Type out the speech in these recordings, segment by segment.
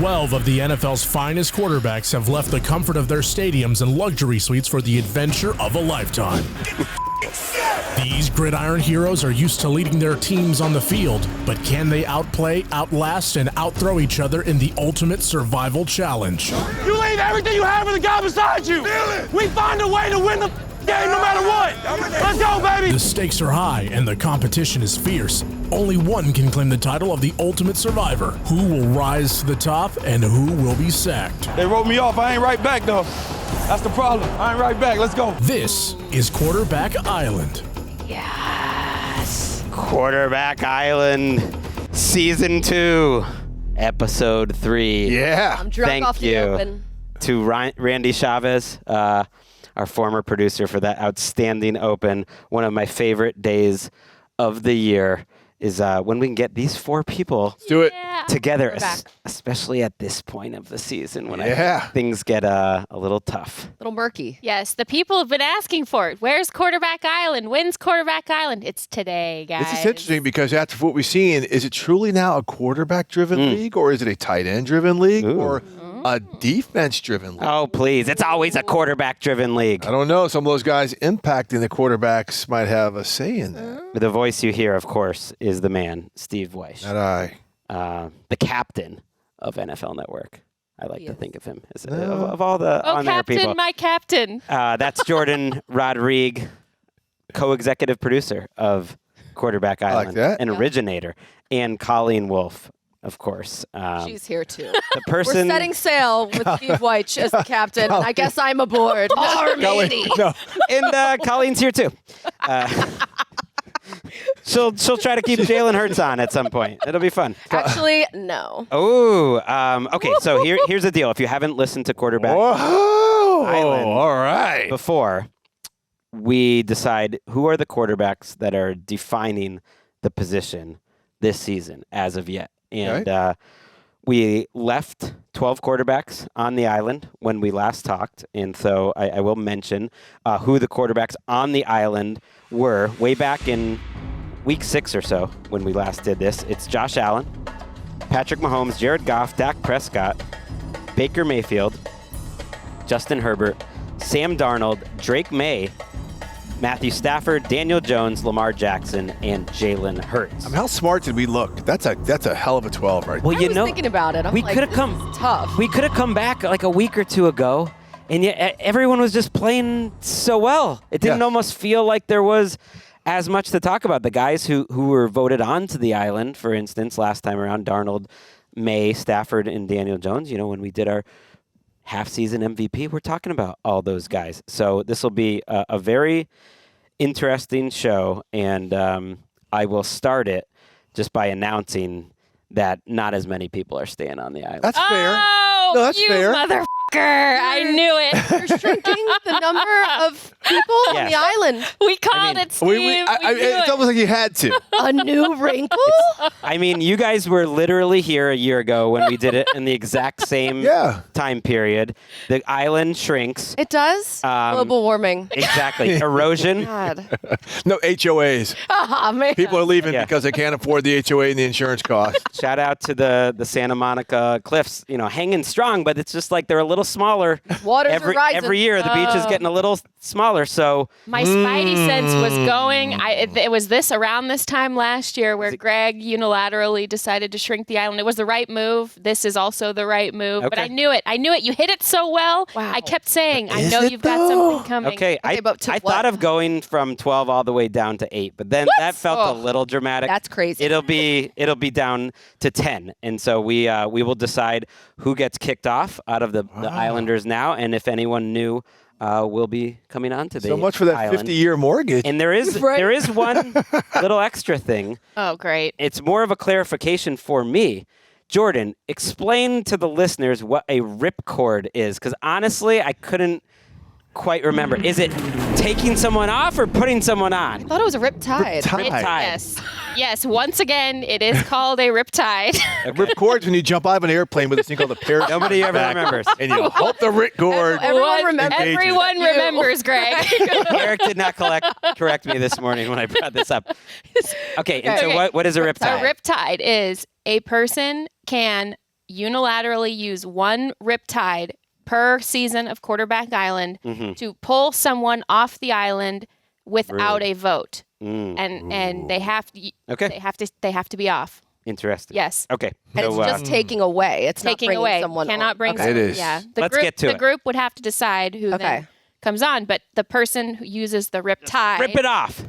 12 of the NFL's finest quarterbacks have left the comfort of their stadiums and luxury suites for the adventure of a lifetime. These gridiron heroes are used to leading their teams on the field, but can they outplay, outlast, and outthrow each other in the ultimate survival challenge? You leave everything you have for the guy beside you. We find a way to win the game no matter what. Let's go, baby. The stakes are high and the competition is fierce. Only one can claim the title of the ultimate survivor. Who will rise to the top and who will be sacked? They wrote me off. I ain't right back, though. That's the problem. I ain't right back. Let's go. This is Quarterback Island. Yes. Quarterback Island, Season 2, Episode 3. Yeah. I'm drunk Thank off the you open. to Randy Chavez, our former producer, for that outstanding open. One of my favorite days of the year is when we can get these four people Do it. together, We're back. especially at this point of the season when things get a little tough. A little murky. Yes, the people have been asking for it. Where's Quarterback Island? When's Quarterback Island? It's today, guys. This is interesting because after what we've seen, is it truly now a quarterback-driven league, or is it a tight end-driven league, or a defense-driven league? Oh, please. It's always a quarterback-driven league. I don't know. Some of those guys impacting the quarterbacks might have a say in that. The voice you hear, of course, is the man, Steve Wyche. Not I. The captain of NFL Network. I like to think of him as of all the on-air people. Captain, my captain. That's Jourdan Rodrigue, co-executive producer of Quarterback Island, like that. an originator, and Colleen Wolfe, of course. She's here too. The person We're setting sail with Steve Wyche as the captain. And I guess I'm aboard. No. and Colleen's here too. She'll try to keep Jalen Hurts on at some point. It'll be fun. Actually, no. Oh, okay. So here's the deal. If you haven't listened to Quarterback Island all right. before, we decide who are the quarterbacks that are defining the position this season as of yet. And we left 12 quarterbacks on the island when we last talked. And so I will mention who the quarterbacks on the island were way back in week 6 or so when we last did this. It's Josh Allen, Patrick Mahomes, Jared Goff, Dak Prescott, Baker Mayfield, Justin Herbert, Sam Darnold, Drake May, Matthew Stafford, Daniel Jones, Lamar Jackson, and Jalen Hurts. I mean, how smart did we look? That's a hell of a 12 right Well, I was thinking about it. I'm we like, could have this come is tough. We could have come back like a week or two ago, and yet everyone was just playing so well. It didn't almost feel like there was as much to talk about. The guys who were voted onto the island, for instance, last time around, Darnold, May, Stafford, and Daniel Jones. You know, when we did our half-season MVP, we're talking about all those guys. So this will be a very interesting show, and I will start it just by announcing that not as many people are staying on the island. That's fair. Oh, No, that's you fair. motherfucker. I knew it. You're shrinking the number of people on the island. We called it, Steve. We knew It's almost like you had to. A new wrinkle? I mean, you guys were literally here a year ago when we did it in the exact same time period. The island shrinks. It does? Global warming. Exactly. Erosion. God. No HOAs. Ah, man. People are leaving Yeah. because they can't afford the HOA and the insurance cost. Shout out to the Santa Monica cliffs, hanging strong, but it's just like they're a little smaller. Waters are rising. Every year, the beach is getting a little smaller, so... My spidey sense was going. It was around this time last year where Gregg unilaterally decided to shrink the island. It was the right move. This is also the right move. But Okay. I knew it. You hit it so well. Wow. I kept saying, I Is know it, you've got something coming. Okay, but to I what? thought of going from 12 all the way down to 8, but then that felt a little dramatic. That's crazy. It'll be down to 10, and so we will decide who gets kicked off out of the Islanders now, and if anyone new will be coming on to the So much for that island. 50-year mortgage. And there is Right. there is one little extra thing. Oh, great. It's more of a clarification for me. Jourdan, explain to the listeners what a ripcord is, because honestly, I couldn't quite remember. Is it taking someone off or putting someone on? I thought it was a riptide. Riptide. Yes. Once again, it is called a riptide. Ripcords when you jump out of an airplane with this thing called a parachute. Nobody ever remembers. And you hope the ripcord. Everyone remembers. Everyone You. remembers, Greg. Eric did not correct me this morning when I brought this up. Okay, and so Okay. what is a riptide? A riptide is a person can unilaterally use one riptide per season of Quarterback Island to pull someone off the island without a vote. And they have to they have to be off. Interesting. Yes. Okay. And it's just taking away. It's taking not bringing away. someone Cannot on. bring Okay. someone. It is. Yeah. Let's get to the it. group would have to decide who then comes on, but the person who uses the riptide Rip it off.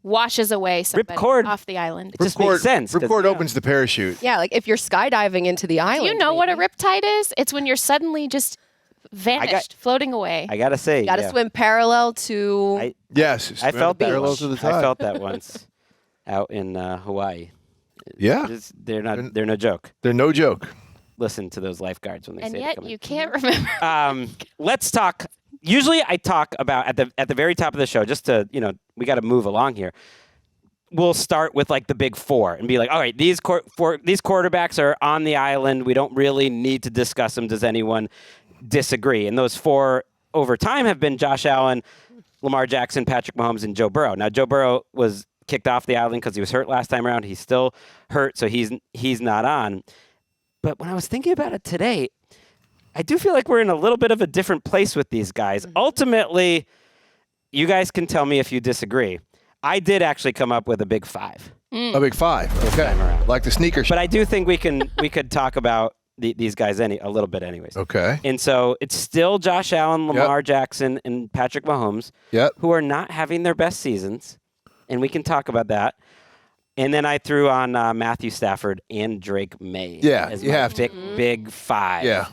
washes away somebody Ripcord. off the island. It just makes sense. 'cause- Ripcord opens the parachute. Yeah, like if you're skydiving into the island. Do you know what a maybe. riptide is? It's when you're suddenly just vanished, floating away. I gotta say, You got to swim parallel to. Yes. I felt that. parallel to the I tide. felt that once out in Hawaii. Yeah. They're no joke. They're no joke. Listen to those lifeguards when they And say yet they're you can't remember. Let's talk. Usually, I talk about at the very top of the show, just to we got to move along here. We'll start with like the big four and be like, all right, these quarterbacks are on the island. We don't really need to discuss them. Does anyone disagree? And those four over time have been Josh Allen, Lamar Jackson, Patrick Mahomes, and Joe Burrow. Now, Joe Burrow was kicked off the island because he was hurt last time around. He's still hurt, so he's not on. But when I was thinking about it today, I do feel like we're in a little bit of a different place with these guys. Ultimately, you guys can tell me if you disagree. I did actually come up with a big five. A big five. Okay. Like the sneaker But I do think we could talk about these guys a little bit anyways. Okay. And so it's still Josh Allen, Lamar Jackson, and Patrick Mahomes who are not having their best seasons. And we can talk about that. And then I threw on Matthew Stafford and Drake May. Yeah, as you my have to. big five. Yeah.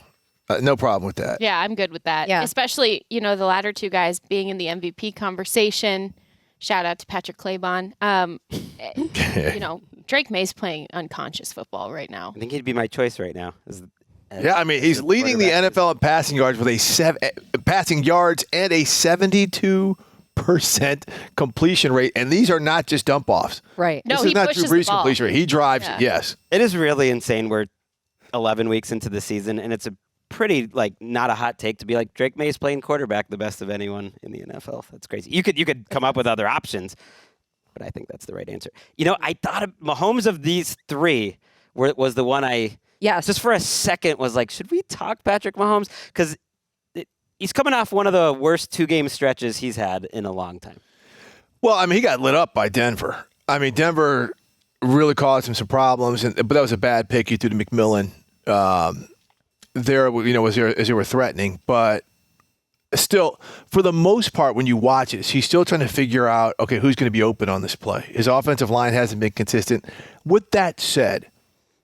No problem with that. Yeah, I'm good with that. Yeah. Especially, the latter two guys being in the MVP conversation. Shout out to Patrick Claybon. Drake May's playing unconscious football right now. I think he'd be my choice right now. Yeah, I mean, he's leading the NFL in passing yards with passing yards and a 72% completion rate, and these are not just dump offs. Right. No, This is he not pushes Drew Brees the ball. completion rate. He drives. Yeah. Yes. It is really insane. We're 11 weeks into the season, and it's a pretty not a hot take to be like Drake May's playing quarterback the best of anyone in the NFL. That's crazy. You could come up with other options, but I think that's the right answer. I thought Mahomes of these three was the one I just for a second was like, should we talk Patrick Mahomes? Because he's coming off one of the worst 2-game stretches he's had in a long time. Well, I mean, he got lit up by Denver. I mean, Denver really caused him some problems, but that was a bad pick he threw to McMillan. As they were threatening, but still, for the most part, when you watch it, he's still trying to figure out, okay, who's going to be open on this play. His offensive line hasn't been consistent. With that said,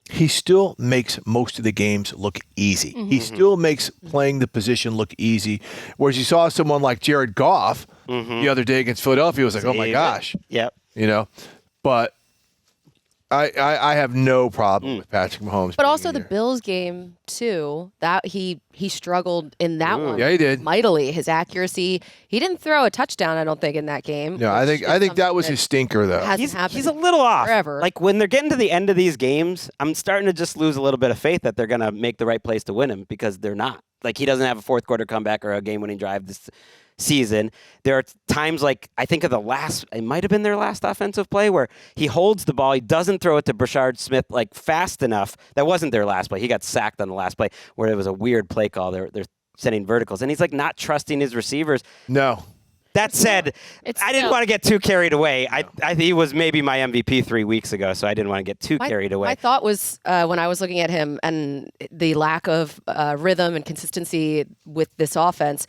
he still makes most of the games look easy. He still makes playing the position look easy. Whereas you saw someone like Jared Goff the other day against Philadelphia, was like, oh my gosh. Yep. But I have no problem with Patrick Mahomes. But also the Bills game too. That he struggled in that one. Yeah, he did. Mightily. His accuracy. He didn't throw a touchdown, I don't think, in that game. No, I think that was his stinker though. Hasn't happened He's a little off. forever. Like when they're getting to the end of these games, I'm starting to just lose a little bit of faith that they're going to make the right plays to win him because they're not. Like he doesn't have a fourth quarter comeback or a game-winning drive this season. There are times like I think of it might have been their last offensive play where he holds the ball, he doesn't throw it to Brashard Smith like fast enough. That wasn't their last play. He got sacked on the last play where it was a weird play call. They're sending verticals, and he's like not trusting his receivers. No. That said, I didn't want to get too carried away. He was maybe my MVP 3 weeks ago, so I didn't want to get too carried away. My thought was when I was looking at him and the lack of rhythm and consistency with this offense,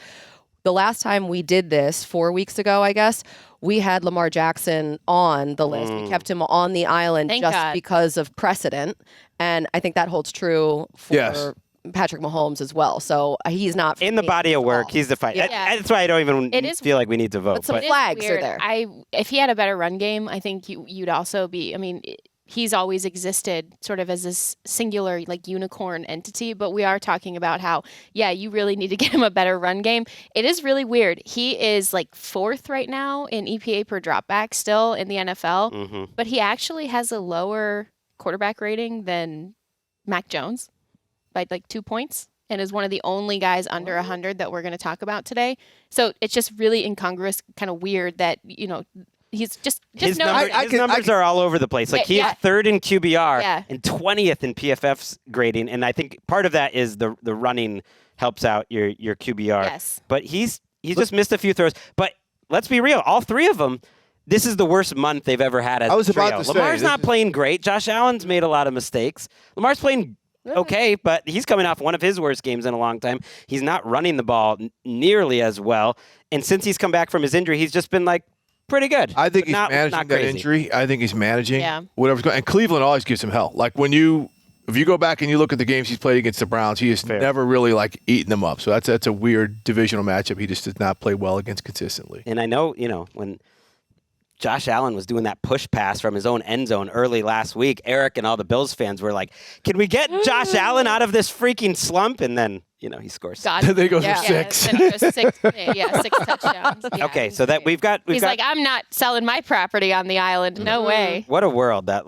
the last time we did this 4 weeks ago, I guess, we had Lamar Jackson on the list. We kept him on the island Thank just God. because of precedent. And I think that holds true for Patrick Mahomes as well. So he's not in the body of work. He's the fight. Yeah. That's why I don't even feel like we need to vote. But some It is flags are weird. there. If he had a better run game, I think you'd also be. I mean, he's always existed sort of as this singular like unicorn entity. But we are talking about how, you really need to get him a better run game. It is really weird. He is like 4th right now in EPA per dropback still in the NFL, but he actually has a lower quarterback rating than Mac Jones by like 2 points, and is one of the only guys under 100 that we're going to talk about today. So it's just really incongruous, kind of weird that, he's just His, no. his numbers are all over the place. Like, he's third in QBR and 20th in PFF's grading. And I think part of that is the running helps out your QBR. Yes. But he's just missed a few throws. But let's be real. All three of them, this is the worst month they've ever had as a trio. I was about to say, Lamar's not playing great. Josh Allen's made a lot of mistakes. Lamar's playing okay, but he's coming off one of his worst games in a long time. He's not running the ball nearly as well. And since he's come back from his injury, he's just been like pretty good. I think he's managing that injury. I think he's managing whatever's going on. And Cleveland always gives him hell. Like if you go back and you look at the games he's played against the Browns, he has never really like eaten them up. So that's a weird divisional matchup. He just does not play well against consistently. And I know, when Josh Allen was doing that push pass from his own end zone early last week, Eric and all the Bills fans were like, can we get Josh Allen out of this freaking slump? And then, he scores. They go for 6. Then it goes 6 touchdowns. Yeah. Okay, so that we've got He's like, I'm not selling my property on the island. No way. What a world that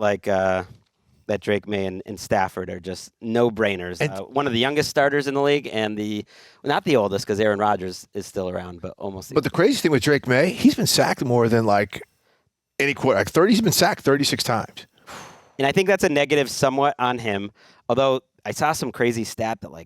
that Drake May and Stafford are just no-brainers. One of the youngest starters in the league and not the oldest because Aaron Rodgers is still around, but almost. But the crazy thing with Drake May, he's been sacked more than any quarterback. He's been sacked 36 times. And I think that's a negative somewhat on him, although I saw some crazy stat that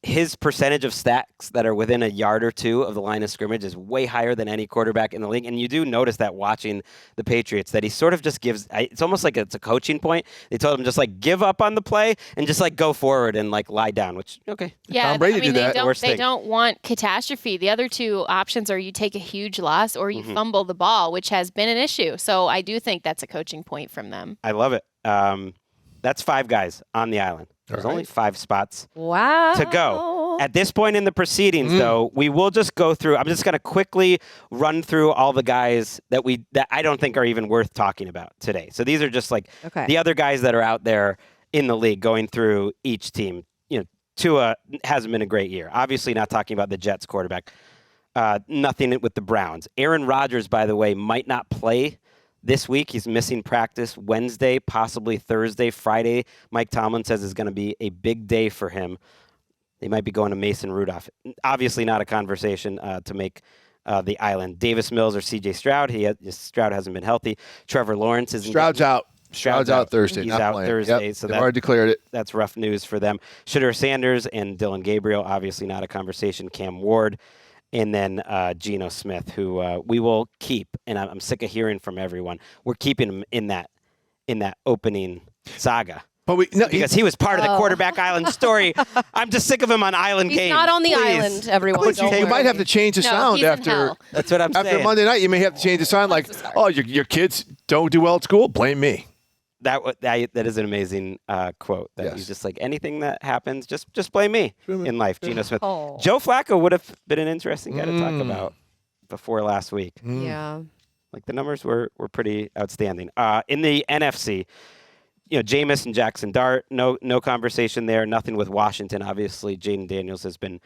his percentage of sacks that are within a yard or two of the line of scrimmage is way higher than any quarterback in the league. And you do notice that watching the Patriots, that he sort of just gives, it's almost like it's a coaching point. They told him just give up on the play and just go forward and lie down, which, okay. Yeah, Tom Brady did that. They don't want catastrophe. The other two options are you take a huge loss or you fumble the ball, which has been an issue. So I do think that's a coaching point from them. I love it. That's 5 guys on the island. There's only 5 spots to go. At this point in the proceedings, though, we will just go through. I'm just going to quickly run through all the guys that I don't think are even worth talking about today. So these are just the other guys that are out there in the league going through each team. Tua hasn't been a great year. Obviously not talking about the Jets quarterback. Nothing with the Browns. Aaron Rodgers, by the way, might not play this week. He's missing practice Wednesday, possibly Thursday. Friday, Mike Tomlin says is going to be a big day for him. They might be going to Mason Rudolph. Obviously not a conversation to make the island. Davis Mills or C.J. Stroud. Stroud hasn't been healthy. Trevor Lawrence isn't. Stroud's out. Stroud's out Thursday. He's not out playing. Thursday. Yep. So they've already declared it. That's rough news for them. Shedeur Sanders and Dylan Gabriel, obviously not a conversation. Cam Ward. And then Geno Smith, who we will keep, and I'm sick of hearing from everyone. We're keeping him in that opening saga. But because he was part of the quarterback island story. I'm just sick of him on island games. He's not on the island, everyone. You might have to change the sound after. That's what I'm saying. After Monday night, you may have to change the sound. Your kids don't do well at school. Blame me. That is an amazing quote. He's just anything that happens, just blame me in life. Geno Smith. Joe Flacco would have been an interesting guy to talk about before last week. Yeah. The numbers were pretty outstanding. In the NFC, Jameis and Jackson Dart, no conversation there. Nothing with Washington. Obviously, Jaden Daniels has been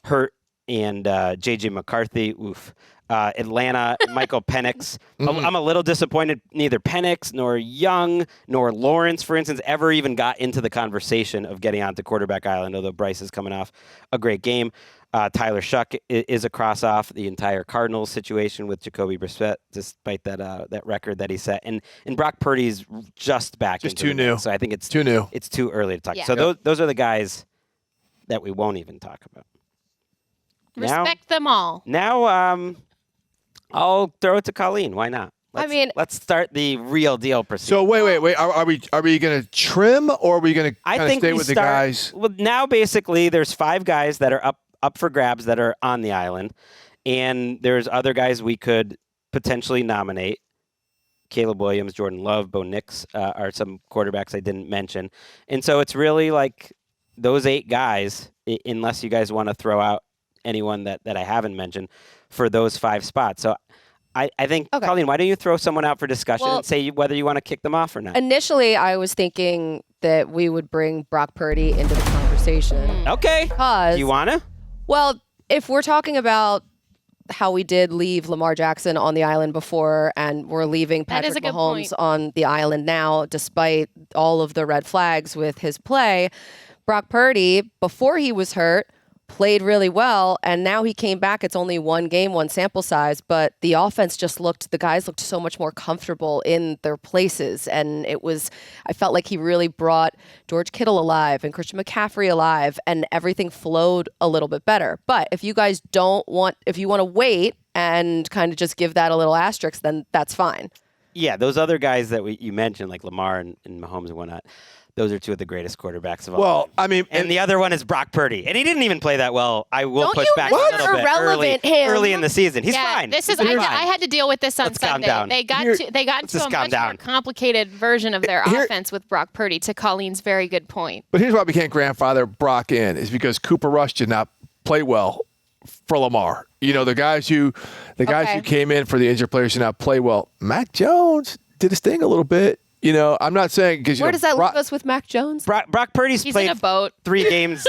hurt, and J.J. McCarthy, oof. Atlanta, Michael Penix. I'm a little disappointed neither Penix nor Young nor Lawrence, for instance, ever even got into the conversation of getting onto quarterback island, although Bryce is coming off a great game. Tyler Shuck is a cross-off the entire Cardinals situation with Jacoby Brissett, despite that record that he set. And Brock Purdy's just back. Just too new. So I think it's too new. It's too early to talk. Yeah. So those are the guys that we won't even talk about. Respect them all. Now, I'll throw it to Colleen. Why not? Let's start the real deal proceeding. So wait. Are we going to trim or are we going to stay with the guys? Well, now basically there's 5 guys that are up for grabs that are on the island, and there's other guys we could potentially nominate. Caleb Williams, Jordan Love, Bo Nix are some quarterbacks I didn't mention, and so it's really those 8 guys, unless you guys want to throw out anyone that I haven't mentioned for those 5 spots. So I think, Colleen, why don't you throw someone out for discussion and say whether you want to kick them off or not? Initially, I was thinking that we would bring Brock Purdy into the conversation. Okay. Because, do you want to? Well, if we're talking about how we did leave Lamar Jackson on the island before and we're leaving Patrick Mahomes on the island now, despite all of the red flags with his play, Brock Purdy, before he was hurt, played really well, and now he came back. It's only one game, one sample size, but the offense the guys looked so much more comfortable in their places, and I felt like he really brought George Kittle alive and Christian McCaffrey alive, and everything flowed a little bit better. But if you guys if you want to wait and kind of just give that a little asterisk, then that's fine. Yeah, those other guys that you mentioned, like Lamar and Mahomes and whatnot, those are two of the greatest quarterbacks of all. Well, I mean, and the other one is Brock Purdy, and he didn't even play that well. I will push back a little bit early in the season. He's fine. I had to deal with this on Sunday. They got into a much more complicated version of their offense with Brock Purdy. To Colleen's very good point. But here's why we can't grandfather Brock in is because Cooper Rush did not play well for Lamar. The guys who came in for the injured players did not play well. Mac Jones did his thing a little bit. I'm not saying because where does that leave us with Mac Jones? Brock Purdy's He's played in a boat. 3 games.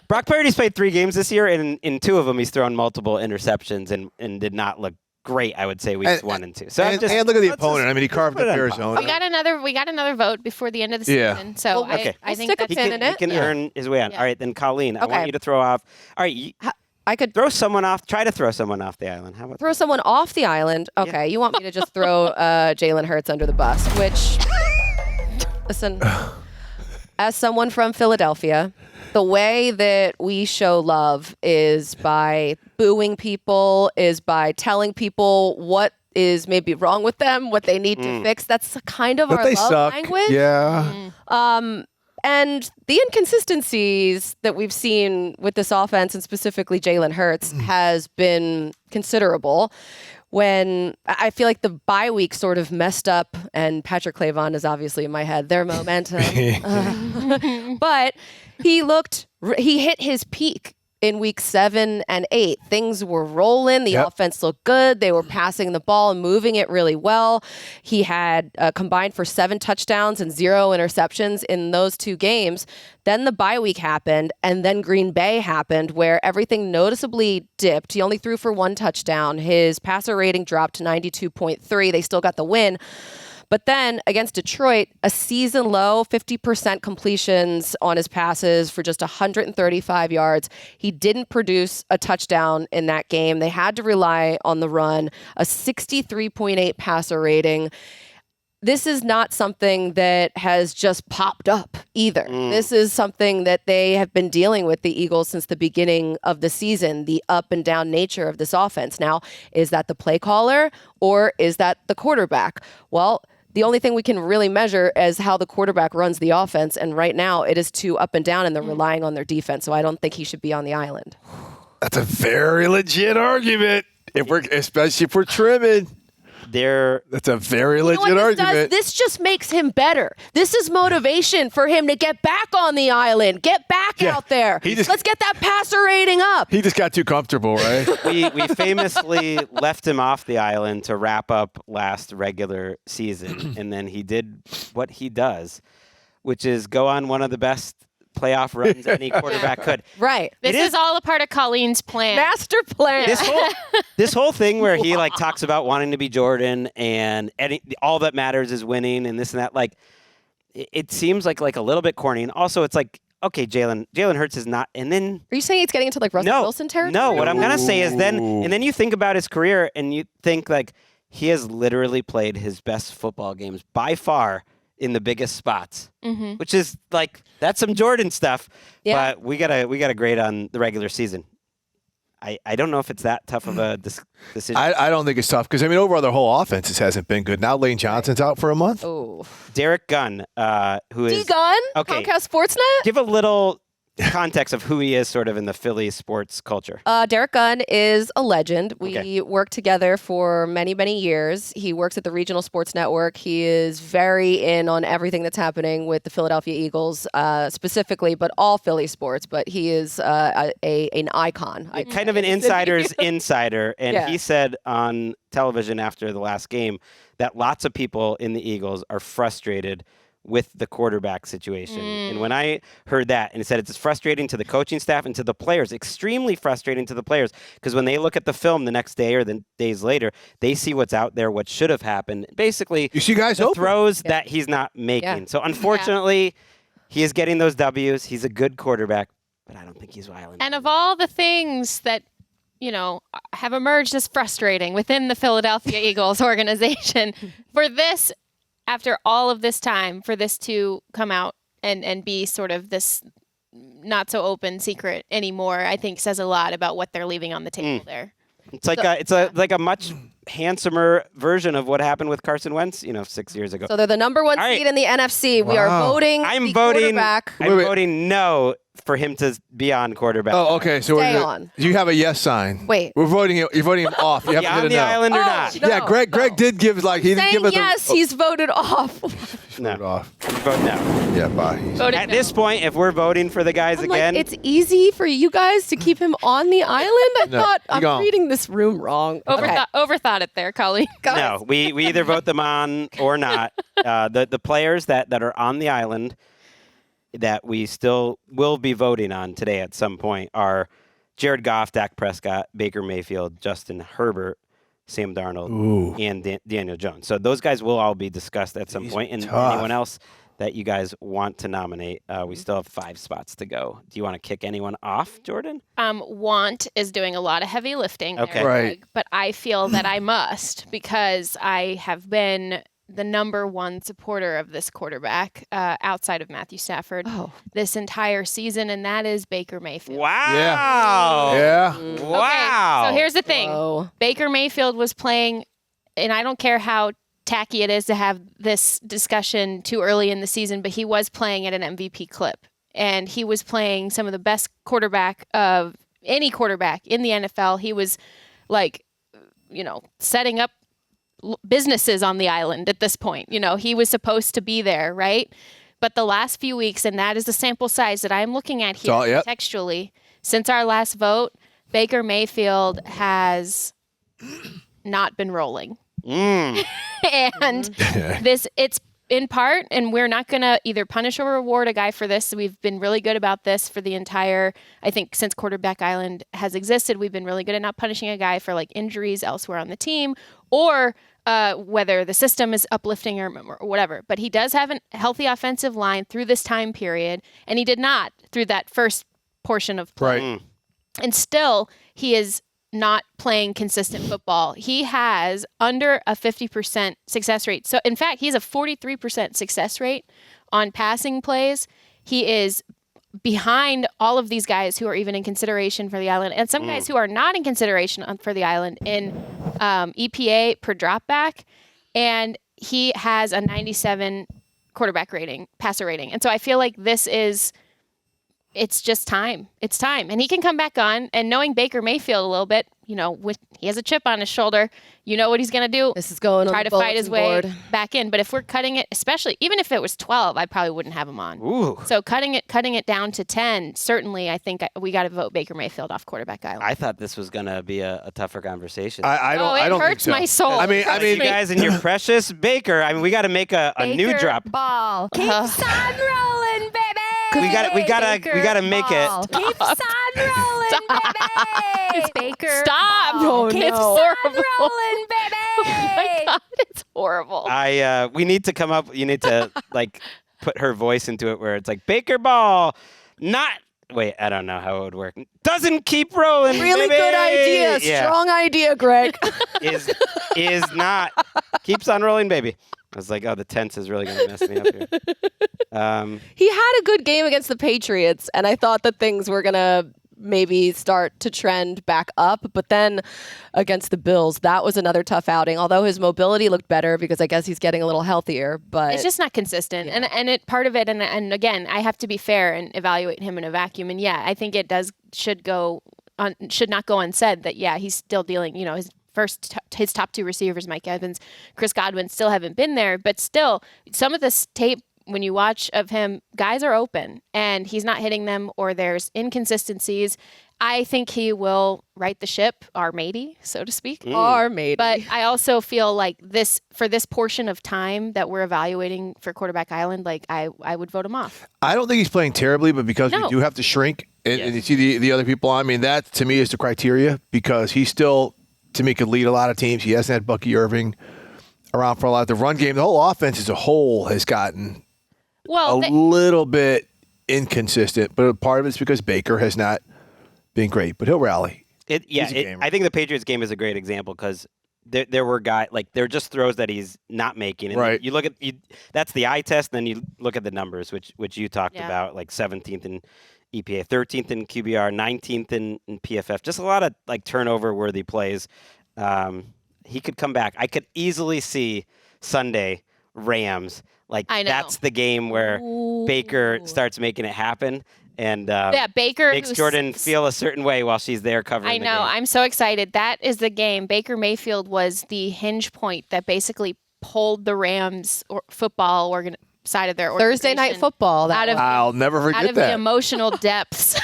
Brock Purdy's played 3 games this year, and in 2 of them he's thrown multiple interceptions and did not look great. I would say weeks 1 and 2. So and look at the opponent. I mean, he carved up Arizona. We got another vote before the end of the season. So I think stick a pin in it. He can earn his way on. Yeah. All right, then Colleen, I want you to throw off. All right. I could throw someone off. Try to throw someone off the island. How about throw someone off the island? Okay, you want me to just throw Jalen Hurts under the bus? Which, listen, as someone from Philadelphia, the way that we show love is by booing people, is by telling people what is maybe wrong with them, what they need to fix. That's kind of our love language. Yeah. And the inconsistencies that we've seen with this offense, and specifically Jalen Hurts, has been considerable. When I feel like the bye week sort of messed up, and Patrick Clavon is obviously in my head, their momentum. But he hit his peak in week 7 and 8. Things were rolling. The offense looked good. They were passing the ball and moving it really well. He had combined for 7 touchdowns and 0 interceptions in those 2 games. Then the bye week happened, and then Green Bay happened, where everything noticeably dipped. He only threw for 1 touchdown. His passer rating dropped to 92.3. They still got the win. But then against Detroit, a season low, 50% completions on his passes for just 135 yards. He didn't produce a touchdown in that game. They had to rely on the run, a 63.8 passer rating. This is not something that has just popped up either. This is something that they have been dealing with, the Eagles, since the beginning of the season, the up and down nature of this offense. Now, is that the play caller or is that the quarterback? Well, the only thing we can really measure is how the quarterback runs the offense. And right now it is too up and down, and they're relying on their defense. So I don't think he should be on the island. That's a very legit argument. Especially if we're trimming. That's a very legit argument. This just makes him better. This is motivation for him to get back on the island, get back out there. Let's get that passer rating up. He just got too comfortable, right? We famously left him off the island to wrap up last regular season, and then he did what he does, which is go on one of the best playoff runs any quarterback could. Right. This is all a part of Colleen's plan. Master plan. This whole thing where he talks about wanting to be Jordan and all that matters is winning and this and that, it seems like a little bit corny. And also it's like, okay, Jalen Hurts is not, and then are you saying it's getting into Russell Wilson territory? No, what I'm gonna say is then you think about his career and you think he has literally played his best football games by far in the biggest spots, which is that's some Jordan stuff. Yeah. But we gotta grade on the regular season. I don't know if it's that tough of a decision. I don't think it's tough because overall their whole offense hasn't been good. Now Lane Johnson's out for a month. Oh, Derek Gunn, who is Gunn? Okay, Comcast Sportsnet. Give a little context of who he is sort of in the Philly sports culture. Derek Gunn is a legend. We worked together for many, many years. He works at the Regional Sports Network. He is very in on everything that's happening with the Philadelphia Eagles, specifically, but all Philly sports. But he is an icon. Kind of an insider's insider. And he said on television after the last game that lots of people in the Eagles are frustrated with the quarterback situation. And when I heard that, and it said it's frustrating to the coaching staff and to the players, extremely frustrating to the players, because when they look at the film the next day or the days later, they see what's out there, what should have happened. Basically, you see guys the throws that he's not making. So unfortunately, he is getting those W's. He's a good quarterback. but I don't think he's Island. And of all the things that, have emerged as frustrating within the Philadelphia Eagles organization, for this, after all of this time, for this to come out and be sort of this not so open secret anymore, I think says a lot about what they're leaving on the table there. It's like a much handsomer version of what happened with Carson Wentz, 6 years ago. So they're the number one seed in the NFC. We are voting. I'm voting. voting no for him to be on quarterback. Oh, okay. So Stay on. You have a yes sign. Wait. You're voting him off. You have to on hit a the no. island or not? No. Yeah, Greg did give he didn't Saying give us yes, he's voted off. No. vote off. Vote no. Yeah, bye. Voted At no. this point, if we're voting for the guys I'm again, like, it's easy for you guys to keep him on the island? I No, thought you I'm gone. reading this room wrong. Okay. Overthought it there, Colleen. no, we either vote them on or not. The players that are on the island that we still will be voting on today at some point are Jared Goff, Dak Prescott, Baker Mayfield, Justin Herbert, Sam Darnold, and Daniel Jones. So those guys will all be discussed at some point. And anyone else that you guys want to nominate, we still have 5 spots to go. Do you want to kick anyone off, Jourdan? Want is doing a lot of heavy lifting. Okay. There, Right. Greg, but I feel that I must because I have been the number one supporter of this quarterback outside of Matthew Stafford this entire season, and that is Baker Mayfield. Wow. Yeah. Wow. Okay, so here's the thing. Whoa. Baker Mayfield was playing, and I don't care how tacky it is to have this discussion too early in the season, but he was playing at an MVP clip. And he was playing some of the best quarterback of any quarterback in the NFL. He was setting up businesses on the island at this point. He was supposed to be there, right? But the last few weeks, and that is the sample size that I'm looking at here textually, since our last vote, Baker Mayfield has not been rolling. And it's in part, and we're not going to either punish or reward a guy for this. We've been really good about this for the entire, I think, since Quarterback Island has existed, we've been really good at not punishing a guy for injuries elsewhere on the team or whether the system is uplifting or whatever. But he does have a healthy offensive line through this time period, and he did not through that first portion of play. Right. And still, he is not playing consistent football. He has under a 50% success rate. So, in fact, he has a 43% success rate on passing plays. He is behind all of these guys who are even in consideration for the island, and some guys who are not in consideration for the island in EPA per dropback. And he has a 97 quarterback rating, passer rating. And so I feel like it's just time. It's time. And he can come back on. And knowing Baker Mayfield a little bit, he has a chip on his shoulder. You know what he's going to do. This is going try on the to fight his way bulletin board. back in. But if we're cutting it, especially even if it was 12, I probably wouldn't have him on. Ooh. So cutting it down to 10, certainly I think we got to vote Baker Mayfield off Quarterback Island. I thought this was going to be a tougher conversation. I don't hurts think so. my soul. I mean, you guys and your precious Baker. I mean, we got to make a new drop. Ball. Keeps on rolling, baby. We gotta make it. Keeps on rolling, baby. It's Baker. Stop. Oh, It's no. horrible. rolling, baby. Oh my God, it's horrible. We need to come up. You need to put her voice into it where it's like Baker ball, not. Wait, I don't know how it would work. Doesn't keep rolling. Really baby. good idea. Yeah. Strong idea, Greg. Is not keeps on rolling, baby. I was like, oh, the tense is really gonna mess me up here. He had a good game against the Patriots, and I thought that things were going to maybe start to trend back up. But then against the Bills, that was another tough outing, although his mobility looked better because I guess he's getting a little healthier. But it's just not consistent. Yeah. And it part of it, and again, I have to be fair and evaluate him in a vacuum. And yeah, I think it should not go unsaid that, yeah, he's still dealing, his top 2 receivers, Mike Evans, Chris Godwin, still haven't been there. But still, some of this tape, when you watch of him, guys are open and he's not hitting them or there's inconsistencies. I think he will right the ship, or maybe, so to speak. or maybe. But I also feel like for this portion of time that we're evaluating for Quarterback Island, I would vote him off. I don't think he's playing terribly, but because we do have to shrink and you see the other people on, I mean, that to me is the criteria because he still, to me, could lead a lot of teams. He hasn't had Bucky Irving around for a lot. The run game, the whole offense as a whole has gotten a little bit inconsistent, but part of it's because Baker has not been great, but he'll rally. I think the Patriots game is a great example because there were guys like there are just throws that he's not making. And right. You look at that's the eye test. And then you look at the numbers, which you talked about, like 17th in EPA, 13th in QBR, 19th in PFF. Just a lot of like turnover worthy plays. He could come back. I could easily see Sunday Rams. Like that's the game where Baker starts making it happen. And Baker makes Jourdan feel a certain way while she's there covering the game. I'm so excited. That is the game. Baker Mayfield was the hinge point that basically pulled the Rams football side of their organization. Thursday Night Football. I'll never forget that. Out of the emotional depths.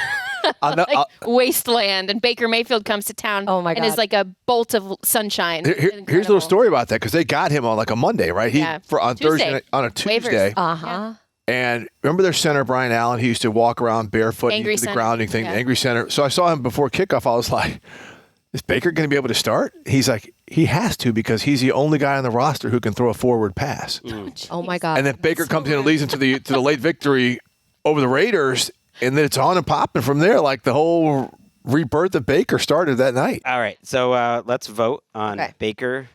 Wasteland, and Baker Mayfield comes to town and is like a bolt of sunshine. Here's a little story about that because they got him on like a Monday, right? On Thursday, on a Tuesday. Uh-huh. And remember their center, Brian Allen? He used to walk around barefoot and do the grounding thing, the angry center. So I saw him before kickoff. I was like, is Baker going to be able to start? He's like, he has to because he's the only guy on the roster who can throw a forward pass. Oh, my God. And then Baker comes in and leads into the late victory over the Raiders, and then it's on and popping from there. Like the whole rebirth of Baker started that night. All right, so let's vote on Baker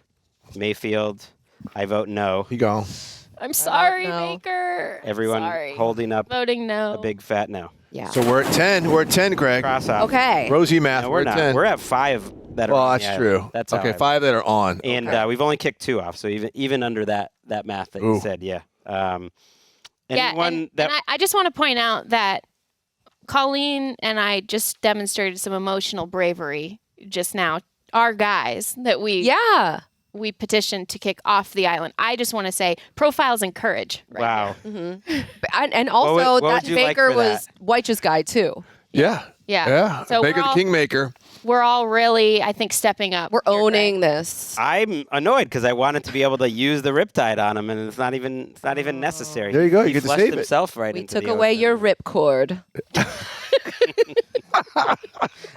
Mayfield. I vote no. You go. I'm sorry, Baker. Everyone holding up voting no. A big fat no. Yeah. So we're at 10. We're at 10, Greg. Cross off. Okay. Rosie math. No, we're not. 10. We're at 5 that are on. Well, that's true. That's okay. 5 that are on. And we've only kicked 2 off. So even under that math that you said, and I just want to point out that Colleen and I just demonstrated some emotional bravery just now. Our guys that we petitioned to kick off the island. I just want to say profiles and courage. Right wow. Mm-hmm. And also that Baker was Wyche's guy too. Yeah. So Baker the Kingmaker. We're all really, I think, stepping up. We're owning this. I'm annoyed because I wanted to be able to use the riptide on him, and it's not even necessary. There you go. You he get to save himself it. Right we into took the away ocean. your ripcord.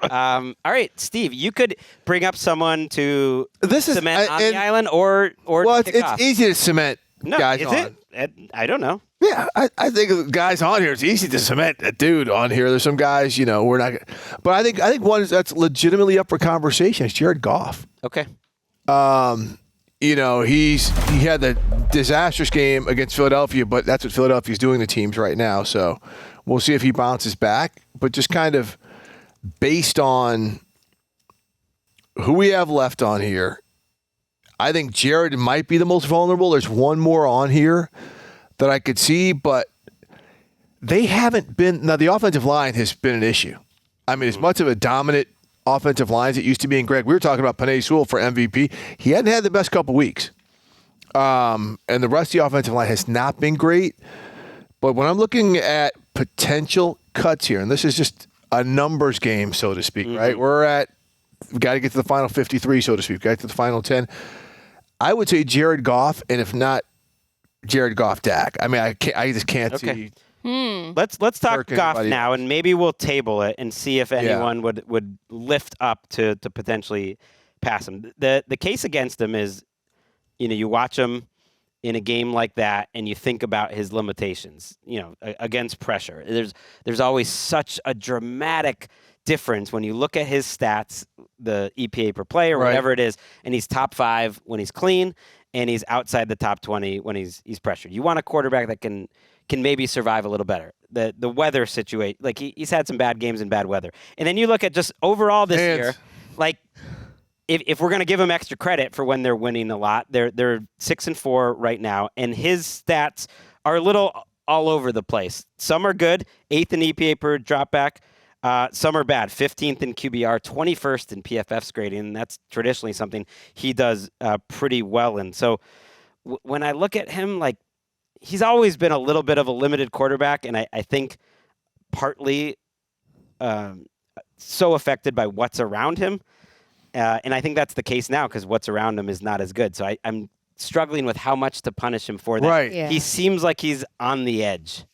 All right, Steve, you could bring up someone to cement on the island or well, kick it's off. easy to cement guys is on. it? I don't know. Yeah, I think the guys on here, it's easy to cement a dude on here. There's some guys, we're not. But I think one that's legitimately up for conversation is Jared Goff. Okay. He had the disastrous game against Philadelphia, but that's what Philadelphia's doing to teams right now. So we'll see if he bounces back. But just kind of based on who we have left on here, I think Jared might be the most vulnerable. There's one more on here that I could see, but they haven't been. Now, the offensive line has been an issue. I mean, as much of a dominant offensive line as it used to be. And Greg, we were talking about Penei Sewell for MVP. He hadn't had the best couple weeks. And the rest of the offensive line has not been great. But when I'm looking at potential cuts here, and this is just a numbers game, so to speak, right? We got to get to the final 53, so to speak. Got to get to the final 10. I would say Jared Goff, and if not Jared Goff, Dak. I mean, I just can't see. Let's talk Goff now, and maybe we'll table it and see if anyone would lift up to potentially pass him. The case against him is, you watch him in a game like that, and you think about his limitations. Against pressure, there's always such a dramatic difference when you look at his stats, the EPA per play or whatever it is, and he's top 5 when he's clean, and he's outside the top 20 when he's pressured. You want a quarterback that can maybe survive a little better. The weather situation, like he's had some bad games in bad weather. And then you look at just overall this year, like if we're going to give him extra credit for when they're winning a lot, they're 6-4 right now, and his stats are a little all over the place. Some are good, 8th in EPA per dropback. Some are bad, 15th in QBR, 21st in PFF's grading, and that's traditionally something he does pretty well in. So when I look at him, like, he's always been a little bit of a limited quarterback, and I think partly so affected by what's around him. And I think that's the case now because what's around him is not as good. So I'm struggling with how much to punish him for that. Right. Yeah. He seems like he's on the edge.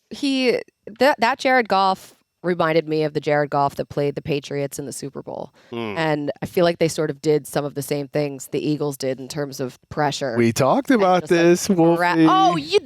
That Jared Goff reminded me of the Jared Goff that played the Patriots in the Super Bowl. And I feel like they sort of did some of the same things the Eagles did in terms of pressure. We talked about this, Wolfe. Oh, you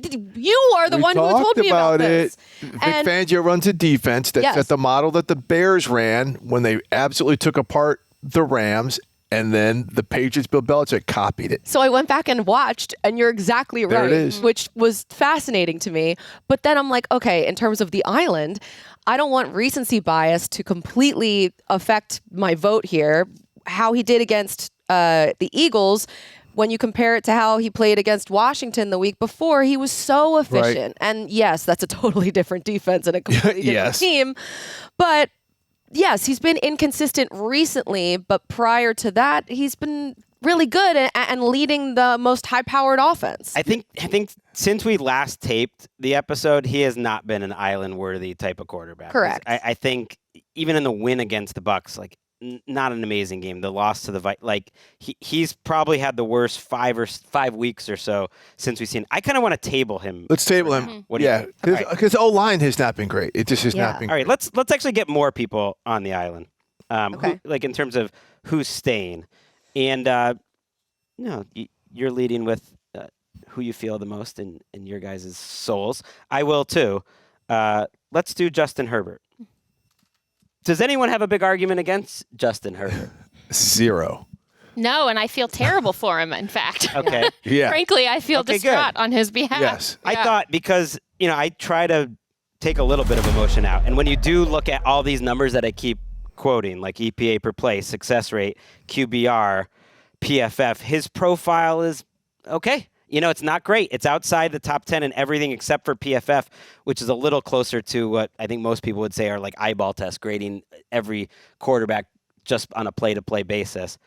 are the one who told me about this. Vic Fangio runs a defense that's at the model that the Bears ran when they absolutely took apart the Rams, and then the Patriots, Bill Belichick, copied it. So I went back and watched, and you're exactly There right, it is. which was fascinating to me. But then I'm like, okay, in terms of the island, I don't want recency bias to completely affect my vote here. How he did against the Eagles, when you compare it to how he played against Washington the week before, he was so efficient. Right. And yes, that's a totally different defense and a completely different team. But yes, he's been inconsistent recently, but prior to that, he's been really good and leading the most high-powered offense. I think since we last taped the episode, he has not been an island-worthy type of quarterback. Correct. I think even in the win against the Bucs, like not an amazing game. The loss to the he's probably had the worst 5 weeks or so since we've seen. I kind of want to table him. Let's table him. What do you think? Because O-line has not been great. It just has not been All right, great. let's actually get more people on the island. Okay. Like in terms of who's staying. And you're leading with who you feel the most in your guys' souls. I will too. Let's do Justin Herbert. Does anyone have a big argument against Justin Herbert? Zero. No, and I feel terrible for him, in fact. Okay. Yeah. Frankly, I feel Okay, distraught good. on his behalf. Yes. I thought because, I try to take a little bit of emotion out. And when you do look at all these numbers that I keep quoting, like EPA per play, success rate, QBR, PFF, his profile is okay. It's not great. It's outside the top 10 in everything except for PFF, which is a little closer to what I think most people would say are like eyeball test grading every quarterback just on a play-to-play basis.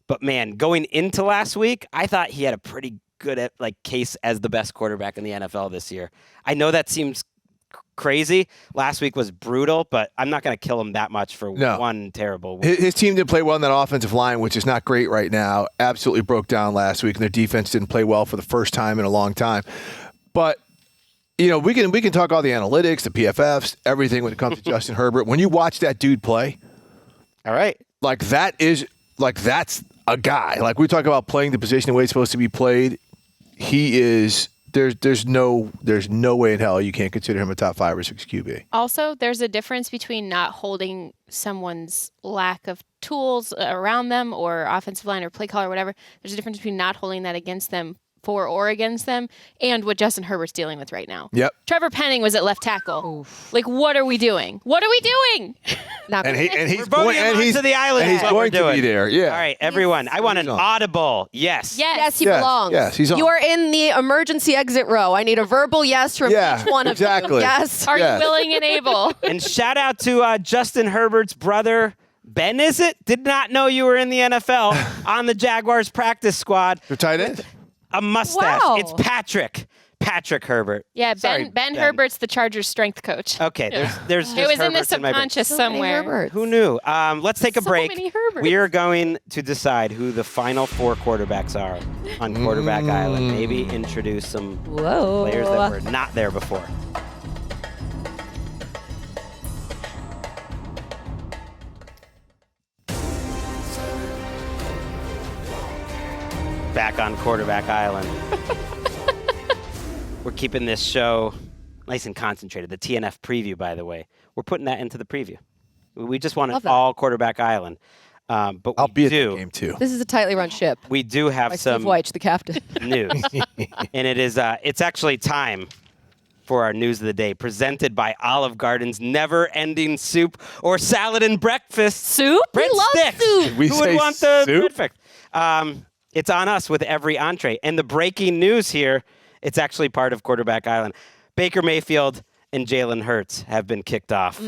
But man, going into last week, I thought he had a pretty good case as the best quarterback in the NFL this year. I know that seems crazy. Last week was brutal, but I'm not going to kill him that much for one terrible week. His team didn't play well on that offensive line, which is not great right now. Absolutely broke down last week, and their defense didn't play well for the first time in a long time. But we can talk all the analytics, the PFFs, everything when it comes to Justin Herbert. When you watch that dude play, all right, that's a guy. Like we talk about playing the position the way it's supposed to be played. He is. There's no way in hell you can't consider him a top 5 or 6 QB. Also, there's a difference between not holding someone's lack of tools around them or offensive line or play call or whatever. There's a difference between not holding that against them for or against them and what Justin Herbert's dealing with right now. Yep. Trevor Penning was at left tackle. Oof. Like, what are we doing? What are we doing? He's to the island. And he's going to be there. Yeah. All right, everyone. I want an audible yes. Yes, he belongs. Yes, he's on. You are in the emergency exit row. I need a verbal yes from each one of you. Yes. Are you willing and able? And shout out to Justin Herbert's brother, Ben, is it? Did not know you were in the NFL on the Jaguars practice squad. Your tight end? A mustache. Wow. It's Patrick Herbert. Yeah, Sorry, Ben Herbert's the Chargers strength coach. Okay, there's just it was in the Herberts in my brain. subconscious So many somewhere. Herberts. Who knew? Let's take a So break. many Herberts. We are going to decide who the final 4 quarterbacks are on Quarterback Island. Maybe introduce some players that were not there before. Back on Quarterback Island. We're keeping this show nice and concentrated. The TNF preview, by the way. We're putting that into the preview. We just want it all Quarterback Island. But I'll be at the do. game too. This is a tightly run ship. We do have By some Steve Wyche, the captain. news. And it's actually time for our news of the day, presented by Olive Garden's never-ending soup or salad and breakfast. Soup? We love Breadsticks. soup. Did we Who would say want the soup? perfect? It's on us with every entree. And the breaking news here, it's actually part of Quarterback Island. Baker Mayfield and Jalen Hurts have been kicked off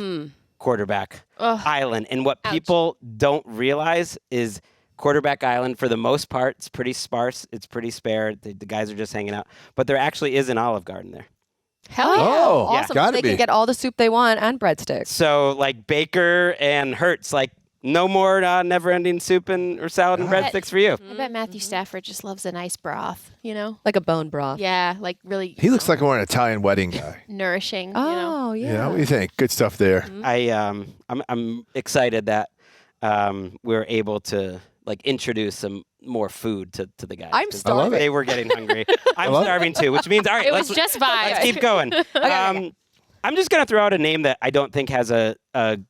Quarterback Island. And what people don't realize is Quarterback Island, for the most part, it's pretty sparse. It's pretty spare. The guys are just hanging out. But there actually is an Olive Garden there. Hell yeah. Oh, Awesome. gotta They be. can get all the soup they want and breadsticks. So, Baker and Hurts, No more never-ending soup or salad and breadsticks for you. I bet Matthew Stafford just loves a nice broth, Like a bone broth. Yeah, like really. He looks like more an Italian wedding guy. Nourishing. Oh, Yeah, what do you think? Good stuff there. I'm excited that we're able to introduce some more food to the guys. I'm starving. They were getting hungry. I'm starving too, which means all right. It was just vibes. Let's keep going. Okay. I'm just gonna throw out a name that I don't think has a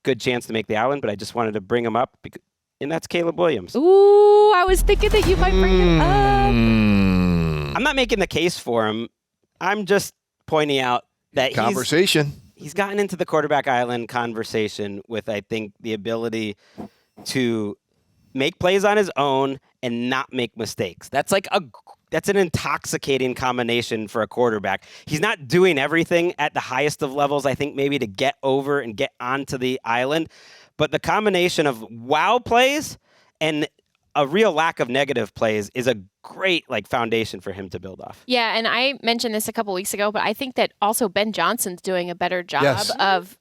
good chance to make the island, but I just wanted to bring him up, and that's Caleb Williams. Ooh, I was thinking that you might bring him up. I'm not making the case for him. I'm just pointing out that he's gotten into the quarterback island conversation with, I think, the ability to make plays on his own and not make mistakes. That's an intoxicating combination for a quarterback. He's not doing everything at the highest of levels, I think, maybe to get over and get onto the island. But the combination of wow plays and a real lack of negative plays is a great foundation for him to build off. Yeah, and I mentioned this a couple weeks ago, but I think that also Ben Johnson's doing a better job of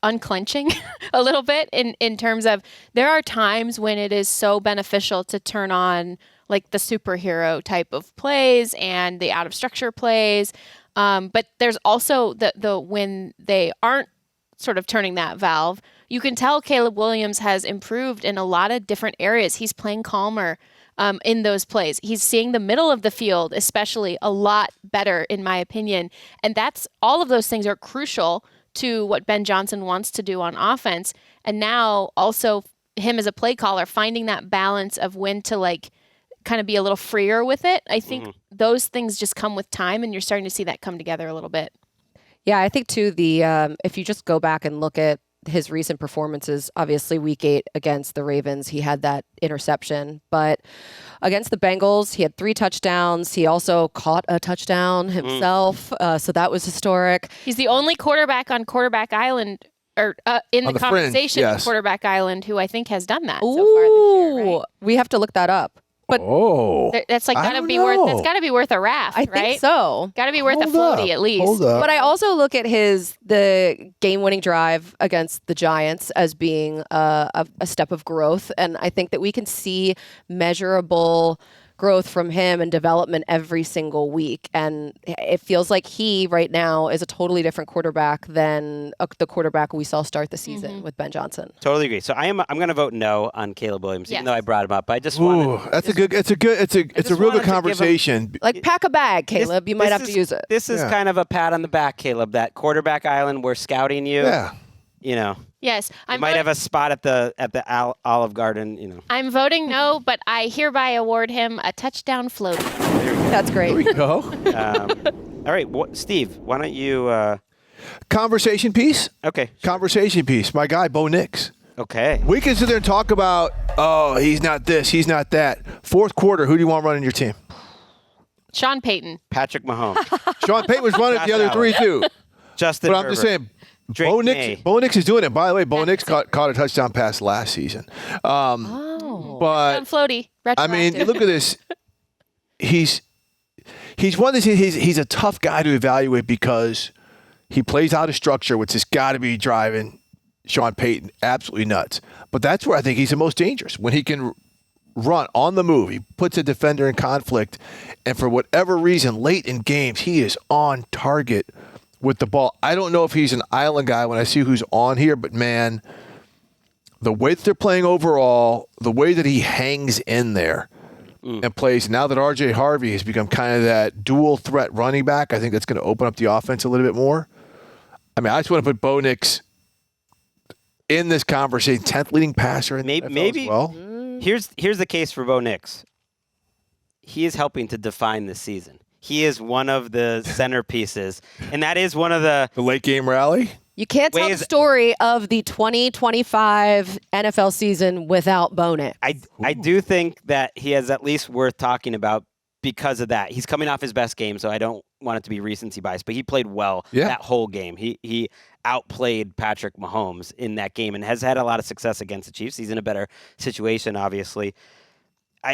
unclenching a little bit in terms of there are times when it is so beneficial to turn on the superhero type of plays and the out of structure plays. But there's also the when they aren't sort of turning that valve, you can tell Caleb Williams has improved in a lot of different areas. He's playing calmer in those plays. He's seeing the middle of the field, especially, a lot better, in my opinion. And that's all of those things are crucial to what Ben Johnson wants to do on offense. And now also him as a play caller, finding that balance of when to kind of be a little freer with it. I think those things just come with time, and you're starting to see that come together a little bit. Yeah, I think too, if you just go back and look at his recent performances, obviously week 8 against the Ravens, he had that interception, but against the Bengals, he had 3 touchdowns. He also caught a touchdown himself. So that was historic. He's the only quarterback on Quarterback Island or in the conversation fringe, yes. Quarterback Island who I think has done that so far this year, right? We have to look that up. But that's gotta be worth. That's gotta be worth a raft, I right? think so. Gotta be worth a floaty at least. Hold up. But I also look at the game-winning drive against the Giants as being a step of growth, and I think that we can see measurable growth from him and development every single week. And it feels like he right now is a totally different quarterback than the quarterback we saw start the season with Ben Johnson. Totally agree. So I'm going to vote no on Caleb Williams, even though I brought him up. I just it's a real good conversation. Pack a bag, Caleb. You might have to use it. This is kind of a pat on the back, Caleb. That Quarterback Island, we're scouting you. Yeah. Yes, I might have a spot at the Olive Garden. I'm voting no, but I hereby award him a touchdown float. That's great. There we go. All right, Steve, why don't you? Conversation piece. Okay. Conversation piece. My guy, Bo Nix. Okay. We can sit there and talk about, he's not this, he's not that. Fourth quarter, who do you want running your team? Sean Payton. Patrick Mahomes. Sean Payton was running the other 3 too. Justin. But I'm just saying. Bo Nix is doing it. By the way, Bo Nix caught a touchdown pass last season. But floaty. I mean, look at this. He's one of these. He's a tough guy to evaluate because he plays out of structure, which has got to be driving Sean Payton absolutely nuts. But that's where I think he's the most dangerous, when he can run on the move. He puts a defender in conflict, and for whatever reason, late in games, he is on target with the ball. I don't know if he's an island guy when I see who's on here, but man, the way that they're playing overall, the way that he hangs in there and plays, now that R.J. Harvey has become kind of that dual threat running back, I think that's going to open up the offense a little bit more. I mean, I just want to put Bo Nix in this conversation, 10th leading passer in the NFL as well. Here's the case for Bo Nix. He is helping to define this season. He is one of the centerpieces, and that is one of the late game rally. You can't tell the story of the 2025 NFL season without Bo Nix. I do think that he is at least worth talking about because of that. He's coming off his best game, so I don't want it to be recency bias, but he played well that whole game. He outplayed Patrick Mahomes in that game and has had a lot of success against the Chiefs. He's in a better situation, obviously.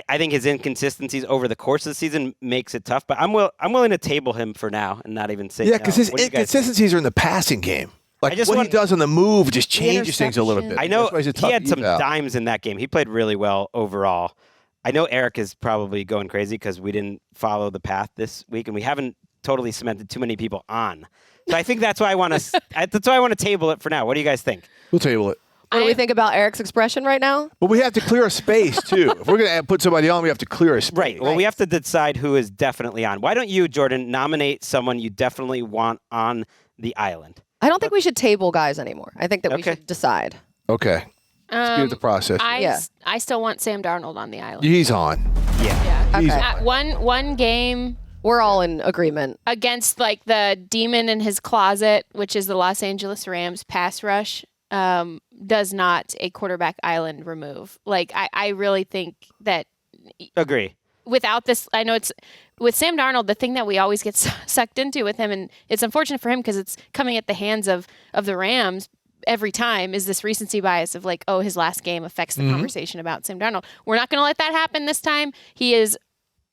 I think his inconsistencies over the course of the season makes it tough, but I'm willing to table him for now and not even say because his inconsistencies are in the passing game. Like what he does on the move just changes things a little bit. I know he had some dimes in that game. He played really well overall. I know Eric is probably going crazy because we didn't follow the path this week, and we haven't totally cemented too many people on. So I think that's why I want to. That's why I want to table it for now. What do you guys think? We'll table it. What do we think about Eric's expression right now? But we have to clear a space too. If we're going to put somebody on, we have to clear a space. Right. Well, we have to decide who is definitely on. Why don't you, Jourdan, nominate someone you definitely want on the island? I don't think we should table guys anymore. I think that we should decide. Okay. Let's get the process. I still want Sam Darnold on the island. He's on. Yeah. He's Okay. on. One game We're all in agreement. against like the demon in his closet, which is the Los Angeles Rams pass rush, does not a quarterback island remove. Like I really think that Agree. without this, I know it's with Sam Darnold, the thing that we always get sucked into with him, and it's unfortunate for him because it's coming at the hands of the Rams every time, is this recency bias of like, oh, his last game affects the conversation about Sam Darnold. We're not going to let that happen this time. He is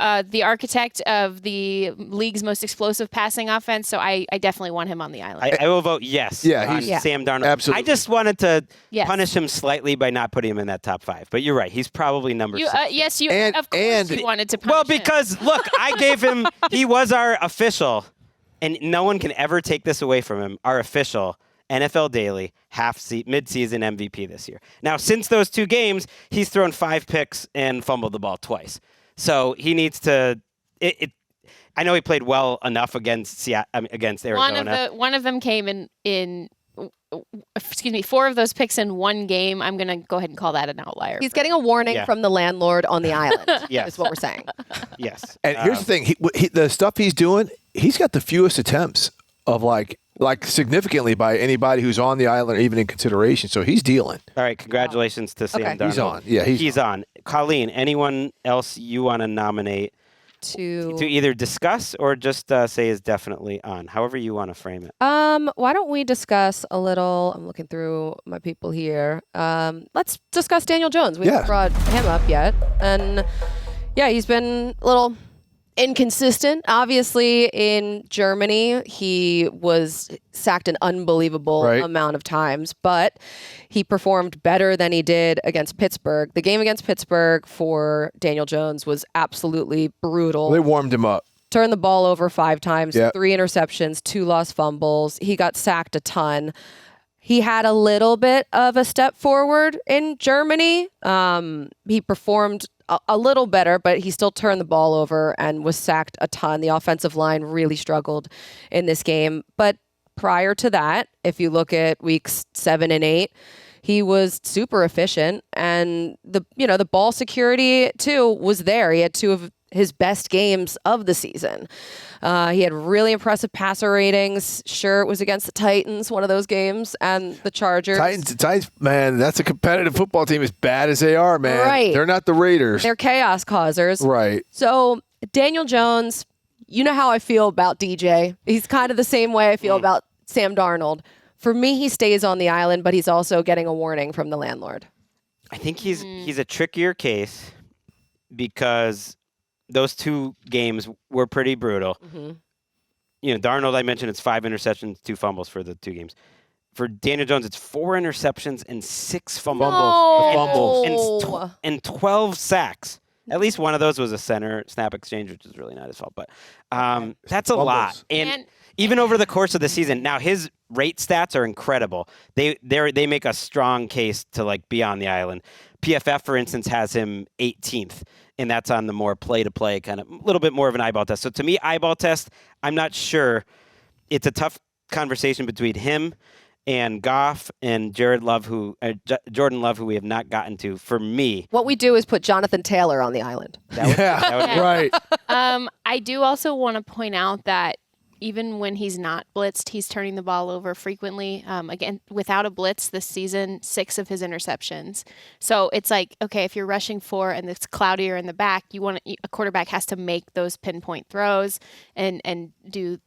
the architect of the league's most explosive passing offense, so I definitely want him on the island. I will vote yes on Sam Darnold. Absolutely. I just wanted to punish him slightly by not putting him in that top 5. But you're right. He's probably number 6. Yes, you. And- of course, you wanted to punish Well, him. because, look, I gave him – he was our official, and no one can ever take this away from him, our official NFL Daily mid-season MVP this year. Now, since those 2 games, he's thrown 5 picks and fumbled the ball twice. So he needs to. I know he played well enough against Arizona. One of them came in 4 of those picks in one game. I'm going to go ahead and call that an outlier. He's getting a warning from the landlord on the island. Yes. Is what we're saying. Yes. And here's the thing: the stuff he's doing, he's got the fewest attempts of like significantly by anybody who's on the island or even in consideration. So he's dealing. All right. Congratulations to Sam Darnold. He's on. Yeah, he's on. Colleen, anyone else you want to nominate to either discuss or just say is definitely on? However you want to frame it. Why don't we discuss a little? I'm looking through my people here. Let's discuss Daniel Jones. We haven't brought him up yet, and he's been a little inconsistent. Obviously, in Germany, he was sacked an unbelievable amount of times, but he performed better than he did against Pittsburgh. The game against Pittsburgh for Daniel Jones was absolutely brutal. They warmed him up. Turned the ball over 5 times, 3 interceptions, 2 lost fumbles. He got sacked a ton. He had a little bit of a step forward in Germany. He performed a little better, but he still turned the ball over and was sacked a ton. The offensive line really struggled in this game. But prior to that, if you look at weeks 7 and 8, he was super efficient, and the ball security too was there. He had 2 of his best games of the season. He had really impressive passer ratings. Sure, it was against the Titans, one of those games, and the Chargers. Titans, man, that's a competitive football team as bad as they are, man. Right. They're not the Raiders. They're chaos causers. Right. So Daniel Jones, you know how I feel about DJ. He's kind of the same way I feel about Sam Darnold. For me, he stays on the island, but he's also getting a warning from the landlord. I think he's a trickier case because those 2 games were pretty brutal. Mm-hmm. Darnold, I mentioned, it's 5 interceptions, 2 fumbles for the 2 games. For Daniel Jones, it's 4 interceptions and 6 fumbles. And 12 sacks. At least one of those was a center snap exchange, which is really not his fault. But that's a lot. And even over the course of the season, now his rate stats are incredible. They make a strong case to be on the island. PFF, for instance, has him 18th, and that's on the more play-to-play kind of a little bit more of an eyeball test. So to me, eyeball test, I'm not sure. It's a tough conversation between him and Goff and Jourdan Love, who we have not gotten to. For me, what we do is put Jonathan Taylor on the island. Right. I do also want to point out that even when he's not blitzed, he's turning the ball over frequently. Again, without a blitz this season, 6 of his interceptions. So it's like, okay, if you're rushing 4 and it's cloudier in the back, a quarterback has to make those pinpoint throws and do,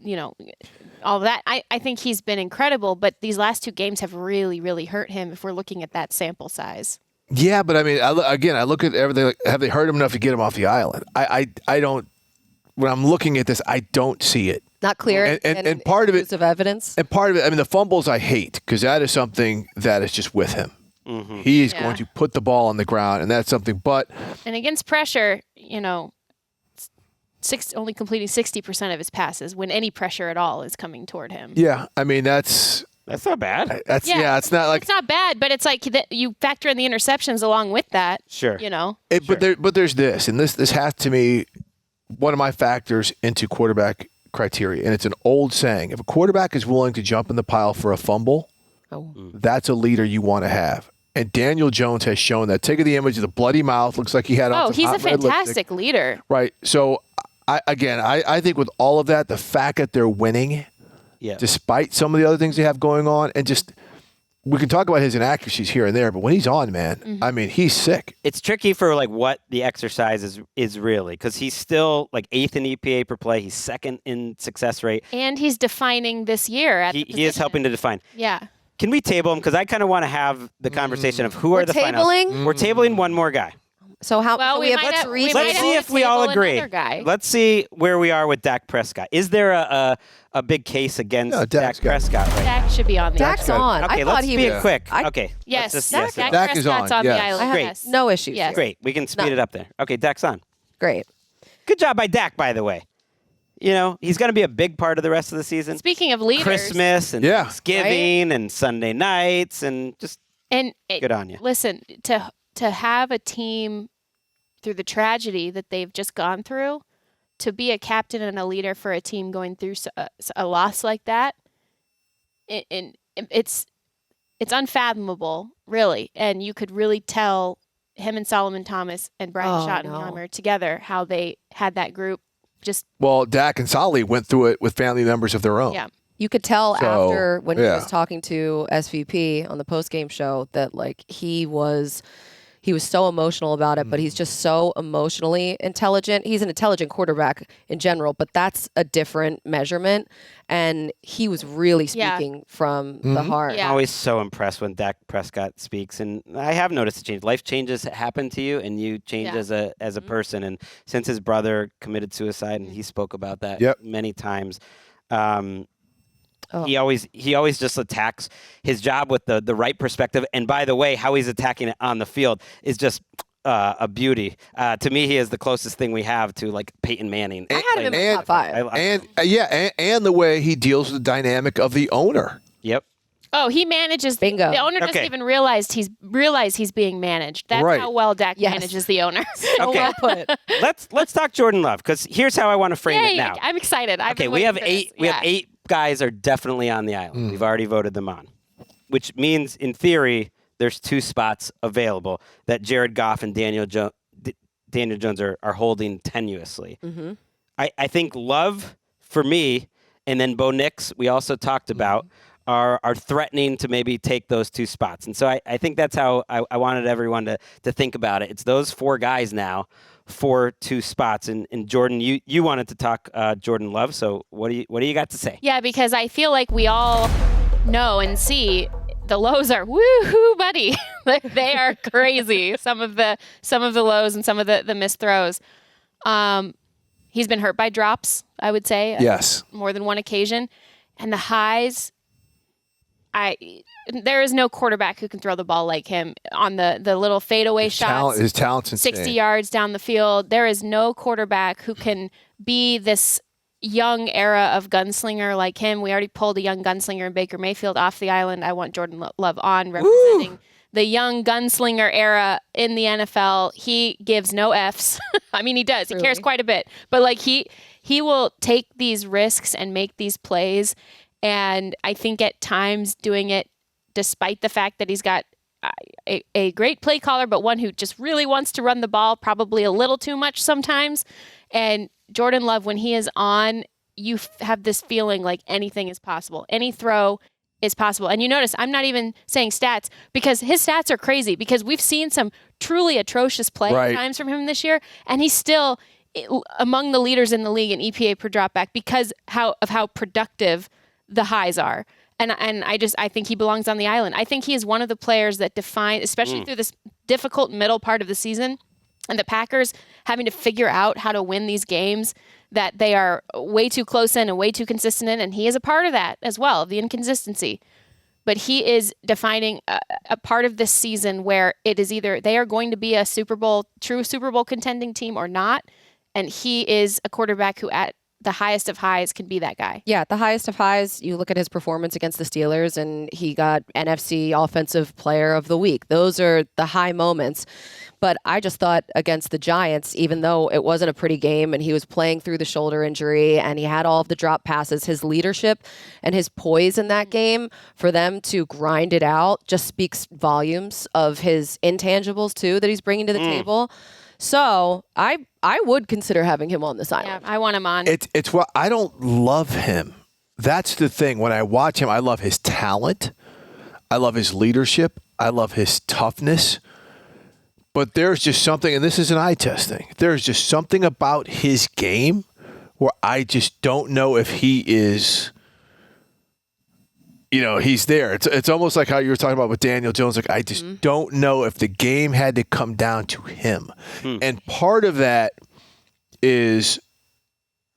all of that. I think he's been incredible, but these last 2 games have really, really hurt him if we're looking at that sample size. Yeah, but I mean, I look at everything. Have they hurt him enough to get him off the island? I don't when I'm looking at this, I don't see it. Not clear. And part of it of evidence. And part of it, I mean, the fumbles I hate because that is something that is just with him. Mm-hmm. He is going to put the ball on the ground, and that's something. But and against pressure, only completing 60% of his passes when any pressure at all is coming toward him. Yeah, I mean that's not bad. It's not like it's not bad, but it's like that you factor in the interceptions along with that. Sure, But there's this, and this has to me one of my factors into quarterback criteria, and it's an old saying: if a quarterback is willing to jump in the pile for a fumble, that's a leader you want to have. And Daniel Jones has shown that. Take the image of the bloody mouth. Looks like he had on some he's hot a red fantastic lipstick. leader. Right. So, I think with all of that, the fact that they're winning, despite some of the other things they have going on, and just we can talk about his inaccuracies here and there, but when he's on, man, I mean, he's sick. It's tricky for like what the exercise is really because he's still like 8th in EPA per play. He's 2nd in success rate, and he's defining this year. He is helping to define. Yeah. Can we table him? Because I kind of want to have the conversation of who are the tabling? finalists. We're tabling one more guy. So how? Well, so we have, might let's have- read. we Let's might see have if to we all table agree. another guy. Let's see where we are with Dak Prescott. Is there a big case against No, Dak Dak's got it. Prescott right now? Dak should be on the Dak's island. on. Okay, I thought let's he be was. quick. I- Okay. Yes, let's Dak just, yes. Dak is Prescott's on, on the yes. island. I have Yes. no issues. Yes. Here. Great. We can speed None. it up there. Okay, Dak's on. Great. Good job by Dak, by the way. He's going to be a big part of the rest of the season. Speaking of leaders, Christmas and Thanksgiving and Sunday nights and just good on you. Listen, to have a team through the tragedy that they've just gone through, to be a captain and a leader for a team going through a loss like that, it's unfathomable, really. And you could really tell him and Solomon Thomas and Brian Schottenheimer together how they had that group just. Well, Dak and Solly went through it with family members of their own. Yeah. You could tell So, after when he yeah. was talking to SVP on the post-game show that like he was so emotional about it, but he's just so emotionally intelligent. He's an intelligent quarterback in general, but that's a different measurement. And he was really speaking from the heart. Yeah. I'm always so impressed when Dak Prescott speaks, and I have noticed a change. Life changes happen to you, and you change as a person. And since his brother committed suicide, and he spoke about that many times, he always just attacks his job with the right perspective. And by the way, how he's attacking it on the field is just a beauty. To me, he is the closest thing we have to like Peyton Manning. I had him in my top 5. And the way he deals with the dynamic of the owner. Yep. Oh, he manages. Bingo. The owner doesn't even realize he's being managed. That's Right. how well Dak manages the owner. Okay. Well put. Let's talk Jordan Love, because here's how I want to frame it now. I'm excited. Okay, we have 8. We have 8 guys are definitely on the island. We've already voted them on, which means in theory there's 2 spots available that Jared Goff and Daniel Jones are holding tenuously. Mm-hmm. I think Love for me, and then Bo Nix we also talked about are threatening to maybe take those 2 spots, and so I think that's how I wanted everyone to think about it. It's those 4 guys now for 2 spots. And Jordan, you wanted to talk Jordan Love, so what do you got to say? Yeah, because I feel like we all know and see the lows are woohoo, buddy. They are crazy. Some of the lows and some of the missed throws. He's been hurt by drops, I would say. Yes. More than one occasion. And the highs, there is no quarterback who can throw the ball like him on the little fadeaway shots. His talent's insane. 60 yards down the field. There is no quarterback who can be this young era of gunslinger like him. We already pulled a young gunslinger in Baker Mayfield off the island. I want Jordan Love on, representing the young gunslinger era in the NFL. He gives no Fs. I mean, he does. He cares quite a bit. But like he will take these risks and make these plays. And I think at times doing it despite the fact that he's got a great play caller, but one who just really wants to run the ball probably a little too much sometimes. And Jordan Love, when he is on, you have this feeling like anything is possible. Any throw is possible. And you notice I'm not even saying stats because his stats are crazy, because we've seen some truly atrocious play at times from him this year. And he's still among the leaders in the league in EPA per dropback because of how productive the highs are. And I think he belongs on the island. I think he is one of the players that define, especially through this difficult middle part of the season, and the Packers having to figure out how to win these games that they are way too close in and way too consistent in, and he is a part of that as well, the inconsistency. But he is defining a part of this season where it is either they are going to be a true Super Bowl contending team or not, and he is a quarterback who at the highest of highs can be that guy. Yeah, the highest of highs, you look at his performance against the Steelers, and he got NFC Offensive Player of the Week. Those are the high moments. But I just thought against the Giants, even though it wasn't a pretty game and he was playing through the shoulder injury and he had all of the drop passes, his leadership and his poise in that game, for them to grind it out just speaks volumes of his intangibles, too, that he's bringing to the table. So I would consider having him on this island. Yeah, I want him on. It's what I don't love him. That's the thing. When I watch him, I love his talent. I love his leadership. I love his toughness. But there's just something, and this is an eye test thing. There's just something about his game where I just don't know if he is, he's there. It's almost like how you were talking about with Daniel Jones. Like, I just don't know if the game had to come down to him. And part of that is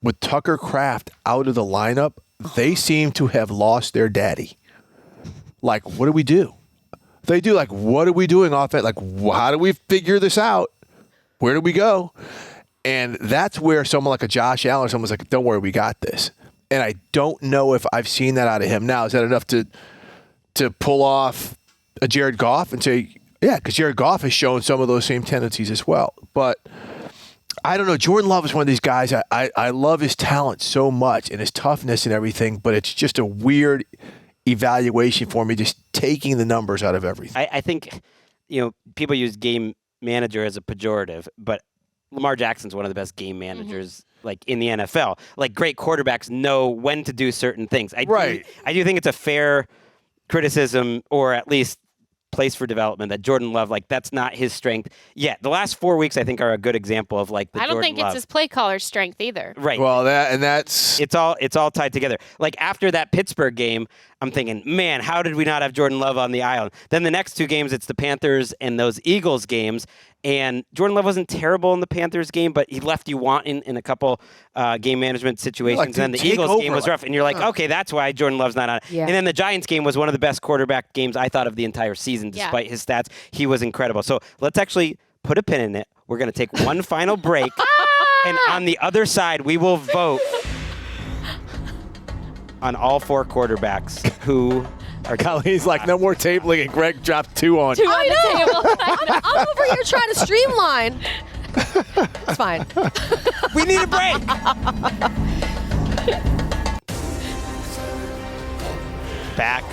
with Tucker Kraft out of the lineup, they seem to have lost their daddy. Like, what do we do? They do, like, what are we doing offense? Like, how do we figure this out? Where do we go? And that's where someone like a Josh Allen or someone's like, don't worry, we got this. And I don't know if I've seen that out of him. Now, is that enough to pull off a Jared Goff and say, yeah, because Jared Goff has shown some of those same tendencies as well. But I don't know. Jordan Love is one of these guys. I love his talent so much and his toughness and everything, but it's just a weird evaluation for me, just taking the numbers out of everything. I think, people use game manager as a pejorative, but Lamar Jackson's one of the best game managers like in the NFL. Like, great quarterbacks know when to do certain things. I do think it's a fair criticism, or at least place for development, that Jordan Love, like, that's not his strength yet. The last 4 weeks, I think, are a good example of, like, the I don't Jordan think it's his play caller's strength either. Right. Well, that's it's all tied together. Like, after that Pittsburgh game, I'm thinking, man, how did we not have Jordan Love on the island? Then the next two games, it's the Panthers and those Eagles games. And Jordan Love wasn't terrible in the Panthers game, but he left you wanting in a couple game management situations. Like, and then the Eagles game was rough. And you're like, okay, that's why Jordan Love's not on. Yeah. And then the Giants game was one of the best quarterback games I thought of the entire season, despite his stats. He was incredible. So let's actually put a pin in it. We're going to take one final break. And on the other side, we will vote on all four quarterbacks who are. Colleen's like, no more tabling, and Gregg dropped two on. Two on the table. I'm over here trying to streamline. It's fine. We need a break. Back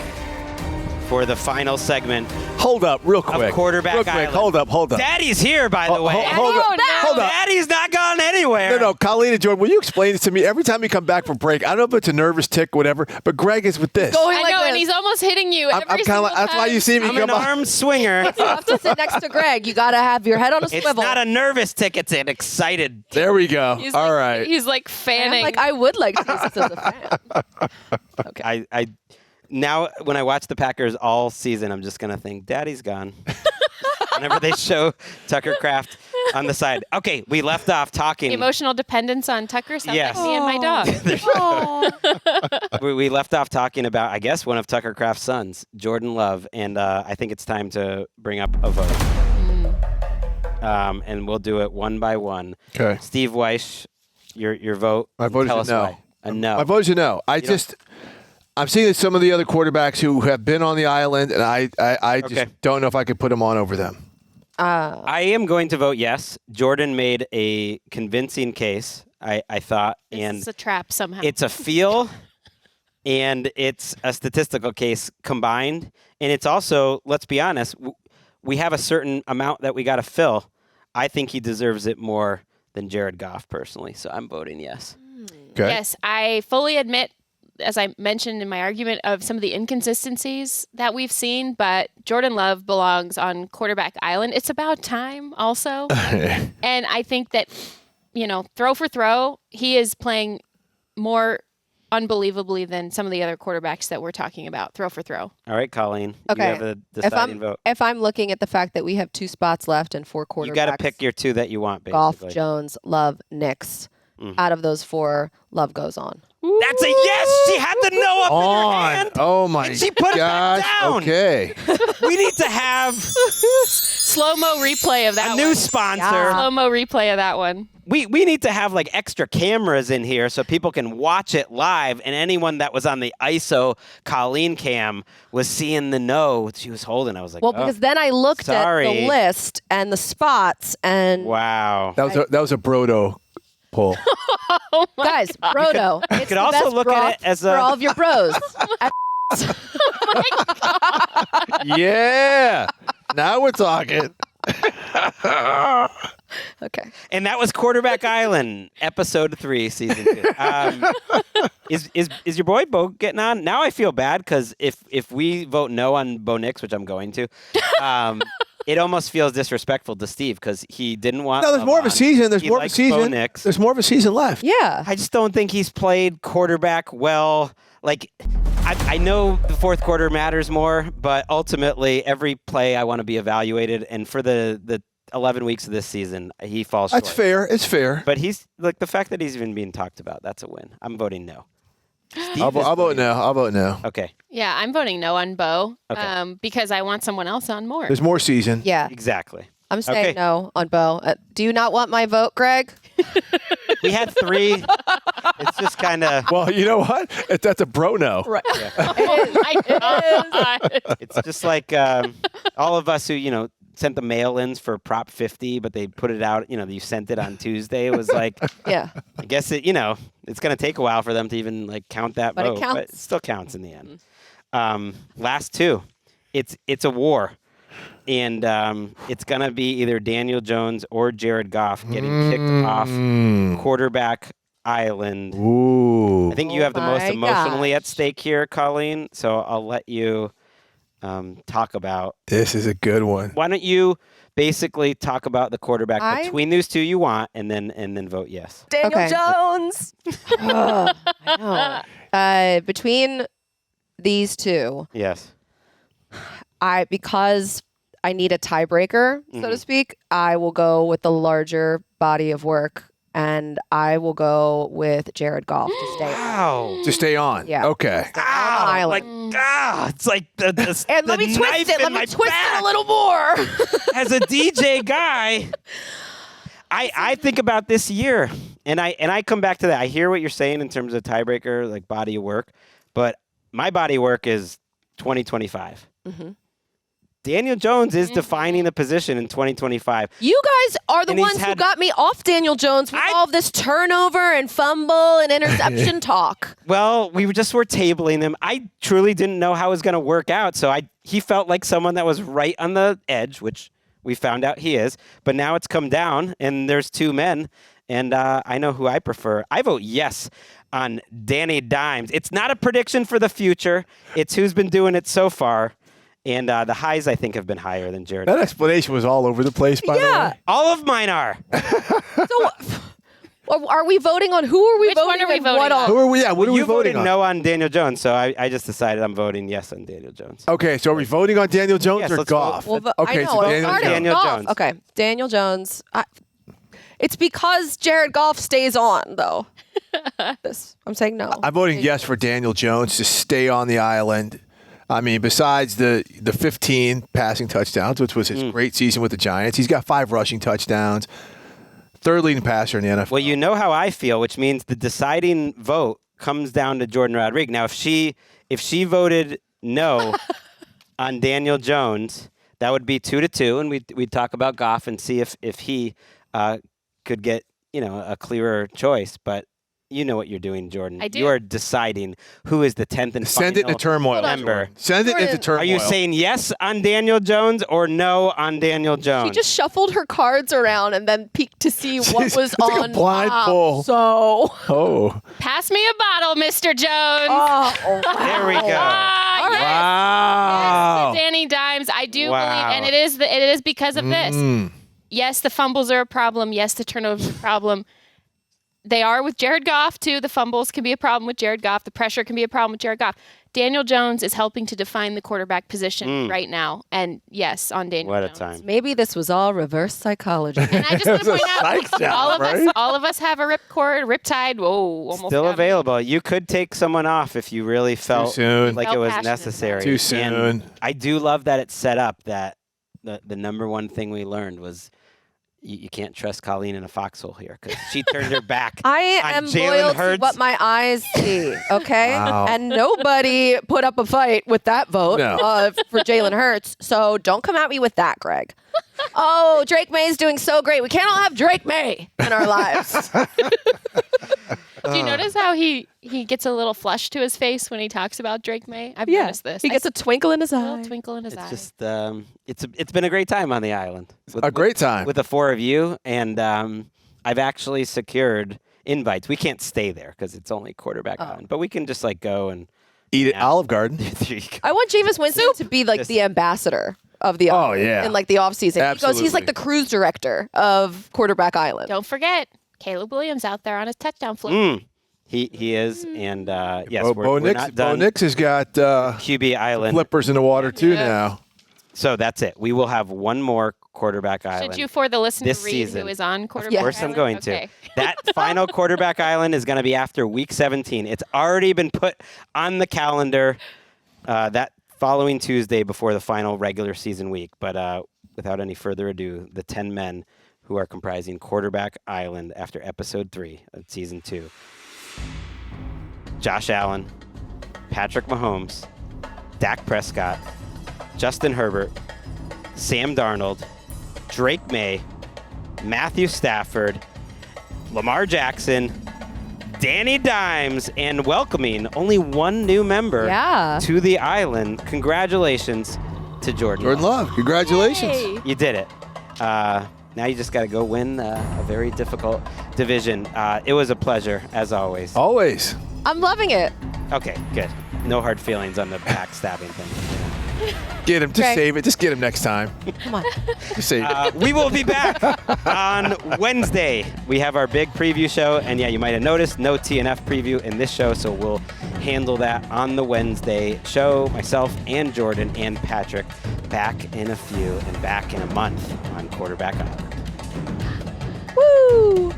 for the final segment Hold up, real quick. of Quarterback Real quick, Island. hold up. Daddy's here, by the way. Hold up. Daddy's not gone anywhere. No, Colleen and Jordan, will you explain this to me? Every time you come back from break, I don't know if it's a nervous tick, whatever, but Gregg is with this. Going I like know, this. and he's almost hitting you I'm every kind single of like, that's why time. you see me I'm come an up. arm swinger. You have to sit next to Gregg. You got to have your head on a It's swivel. not a nervous tick. It's an excited. There we go. He's All like, right. He's like I'm fanning. like, I would like to do this as a fan. Okay. I now when I watch the Packers all season, I'm just gonna think Daddy's gone. Whenever they show Tucker Kraft on the side. Okay, we left off talking. Emotional dependence on Tucker sounds Yes. like me and my dog. We left off talking about, I guess, one of Tucker Kraft's sons, Jordan Love, and I think it's time to bring up a vote. And we'll do it one by one. Okay. Steve Wyche, your vote. My vote Tell is us no. why. A no. My vote is a no. I'm seeing some of the other quarterbacks who have been on the island, and I just Okay. don't know if I could put them on over them. I am going to vote yes. Jordan made a convincing case, I thought, and It's a trap somehow. it's a feel and it's a statistical case combined. And it's also, let's be honest, we have a certain amount that we got to fill. I think he deserves it more than Jared Goff personally. So I'm voting yes. Okay. Yes, I fully admit, as I mentioned in my argument, of some of the inconsistencies that we've seen, but Jordan Love belongs on Quarterback Island. It's about time also. And I think that, throw for throw, he is playing more unbelievably than some of the other quarterbacks that we're talking about, throw for throw. All right, Colleen. Okay. You have a deciding vote. If I'm looking at the fact that we have 2 spots left and 4 quarterbacks, You got to pick your 2 that you want, basically. Goff, Jones, Love, Nix. Out of those 4, Love goes on. That's a yes. She had the no up in her hand. Oh my and she put gosh. it back down. Okay. We need to have Slow-mo replay of that a one. new sponsor. Slow-mo replay of that one. We need to have like extra cameras in here so people can watch it live, and anyone that was on the ISO Colleen cam was seeing the no she was holding. I was like, Well, because then I looked at sorry. the list and the spots, and wow. That was a Brodo pull. guys, Brodo. It's could the also best look at broth it as for a- all of your bros. Yeah. Now we're talking. Okay. And that was Quarterback Island, episode 3, season 2. Is your boy Bo getting on? Now I feel bad because if we vote no on Bo Nix, which I'm going to, it almost feels disrespectful to Steve because he didn't want. No, there's more of a season. There's He more of a likes Bo season. Nix. There's more of a season left. Yeah. I just don't think he's played quarterback well. Like, I know the fourth quarter matters more, but ultimately every play I want to be evaluated. And for the 11 weeks of this season, he falls short. That's fair. It's fair. But he's like the fact that he's even being talked about. That's a win. I'm voting no. Steve I'll is vote voting- no. I'll vote no. Okay, Yeah, I'm voting no on Bo Okay. because I want someone else on more. There's more season. Yeah. exactly. I'm saying Okay. no on Bo. Do you not want my vote, Greg? We had 3. It's just kind of. Well, you know what? That's a bro no. Right. Oh my God. It's just like all of us who sent the mail-ins for Prop 50, but they put it out. You sent it on Tuesday. It was like. Yeah. I guess it's going to take a while for them to even like count that But it vote, but counts. it still counts in the end. Last 2, it's a war, and it's going to be either Daniel Jones or Jared Goff getting kicked off quarterback island. Ooh. I think you have the most my emotionally at gosh. stake here, Colleen. So I'll let you talk about. This is a good one. Why don't you basically talk about the quarterback I- between those 2 you want, and then vote yes. Daniel Jones. I know. Between these 2, Yes. because I need a tiebreaker, so to speak, I will go with the larger body of work, and I will go with Jared Goff to stay. Wow. To stay on. Yeah. Okay. on the island. It's like the And let the me twist knife it. in Let my me twist back. it a little more. As a DJ guy, I think about this year, and I come back to that. I hear what you're saying in terms of tiebreaker, like body of work, but my body of work is 2025. Daniel Jones is defining the position in 2025. You guys are the And he's ones who had- got me off Daniel Jones with all of this turnover and fumble and interception talk. Well, we were tabling him. I truly didn't know how it was going to work out, so he felt like someone that was right on the edge, which we found out he is. But now it's come down, and there's 2 men, and I know who I prefer. I vote yes on Danny Dimes. It's not a prediction for the future. It's who's been doing it so far. And the highs, I think, have been higher than Jared. That explanation was all over the place, by the way. All of mine are. So, are we voting on who are we Which one voting are we and voting what on? Who are we? Yeah, what are we You voting voted on? no on Daniel Jones, so I just decided I'm voting yes on Daniel Jones. Okay, so are we voting on Daniel Jones Yes, or let's Goff? vote. Well, Okay, I know. so it started with Daniel Goff. Jones. Okay, Daniel Jones. It's because Jared Goff stays on, though. I'm saying no. I'm voting yes for Daniel Jones to stay on the island. I mean, besides the 15 passing touchdowns, which was his great season with the Giants, he's got 5 rushing touchdowns, 3rd leading passer in the NFL. Well, you know how I feel, which means the deciding vote comes down to Jourdan Rodrigue. Now, if she voted no on Daniel Jones, that would be 2-2, and we'd talk about Goff and see if he could get a clearer choice. But you know what you're doing, Jourdan. I do. You are deciding who is the 10th and Send it final into turmoil. member. Send it into Jordan, turmoil. Are you saying yes on Daniel Jones or no on Daniel Jones? She just shuffled her cards around and then peeked to see what It's was like a on blind top. pull. So, Oh. Pass me a bottle, Mr. Jones. There we go. Ah, yes. Wow. Yes, to Danny Dimes. I do Wow. believe, and it is because of this. Yes, the fumbles are a problem. Yes, the turnovers are a problem. they are with Jared Goff, too. The fumbles can be a problem with Jared Goff. The pressure can be a problem with Jared Goff. Daniel Jones is helping to define the quarterback position right now. And yes, on Daniel What a Jones. time. Maybe this was all reverse psychology. And I just want to point out, psych job, all of us have a riptide. Whoa, almost Still got me. available. You could take someone off if you really felt soon. like Felt it was passionate. necessary. Too soon. And I do love that it's set up that the number one thing we learned was you can't trust Colleen in a foxhole here because she turned her back I on am Jalen loyal to Hurts. what my eyes see, okay? Wow. And nobody put up a fight with that vote No. for Jalen Hurts. So don't come at me with that, Greg. Oh, Drake May's doing so great. We can't all have Drake May in our lives. Do you notice how he gets a little flush to his face when he talks about Drake May? I've noticed this. He gets a twinkle in his a eye. little twinkle in his eye. It's just it's been a great time on the island. A great time. with the four of you, and I've actually secured invites. We can't stay there because it's only quarterback island, but we can just like go and Eat at Olive Garden. there you go. I want Jameis Winston to be like Just- the ambassador of the Oh, island yeah. in like the offseason. He goes, he's like Absolutely. the cruise director of Quarterback Island. Don't forget, Caleb Williams out there on his touchdown flip. He is, and yes, Bo we're Nix, not Bo done. Nix has got QB Island. flippers in the water too now. So that's it. We will have one more quarterback island. Should you, for the listener, this read season. who is on quarterback? Of course I'm Island? going Okay. to. That final quarterback island is going to be after week 17. It's already been put on the calendar that following Tuesday before the final regular season week. But without any further ado, the 10 men who are comprising Quarterback Island after episode 3 of season 2. Josh Allen, Patrick Mahomes, Dak Prescott, Justin Herbert, Sam Darnold, Drake May, Matthew Stafford, Lamar Jackson, Danny Dimes, and welcoming only one new member to the island. Congratulations to Jourdan. Jourdan Love, congratulations. Hey. You did it. Now you just got to go win a very difficult division. It was a pleasure, as always. Always. I'm loving it. Okay, good. No hard feelings on the backstabbing thing. Get him. Just Greg. save it. Just get him next time. Come on. Just save it. We will be back on Wednesday. We have our big preview show, and yeah, you might have noticed no TNF preview in this show, so we'll handle that on the Wednesday show. Myself and Jourdan and Patrick back in a few and back in a month on Quarterback Island. Woo!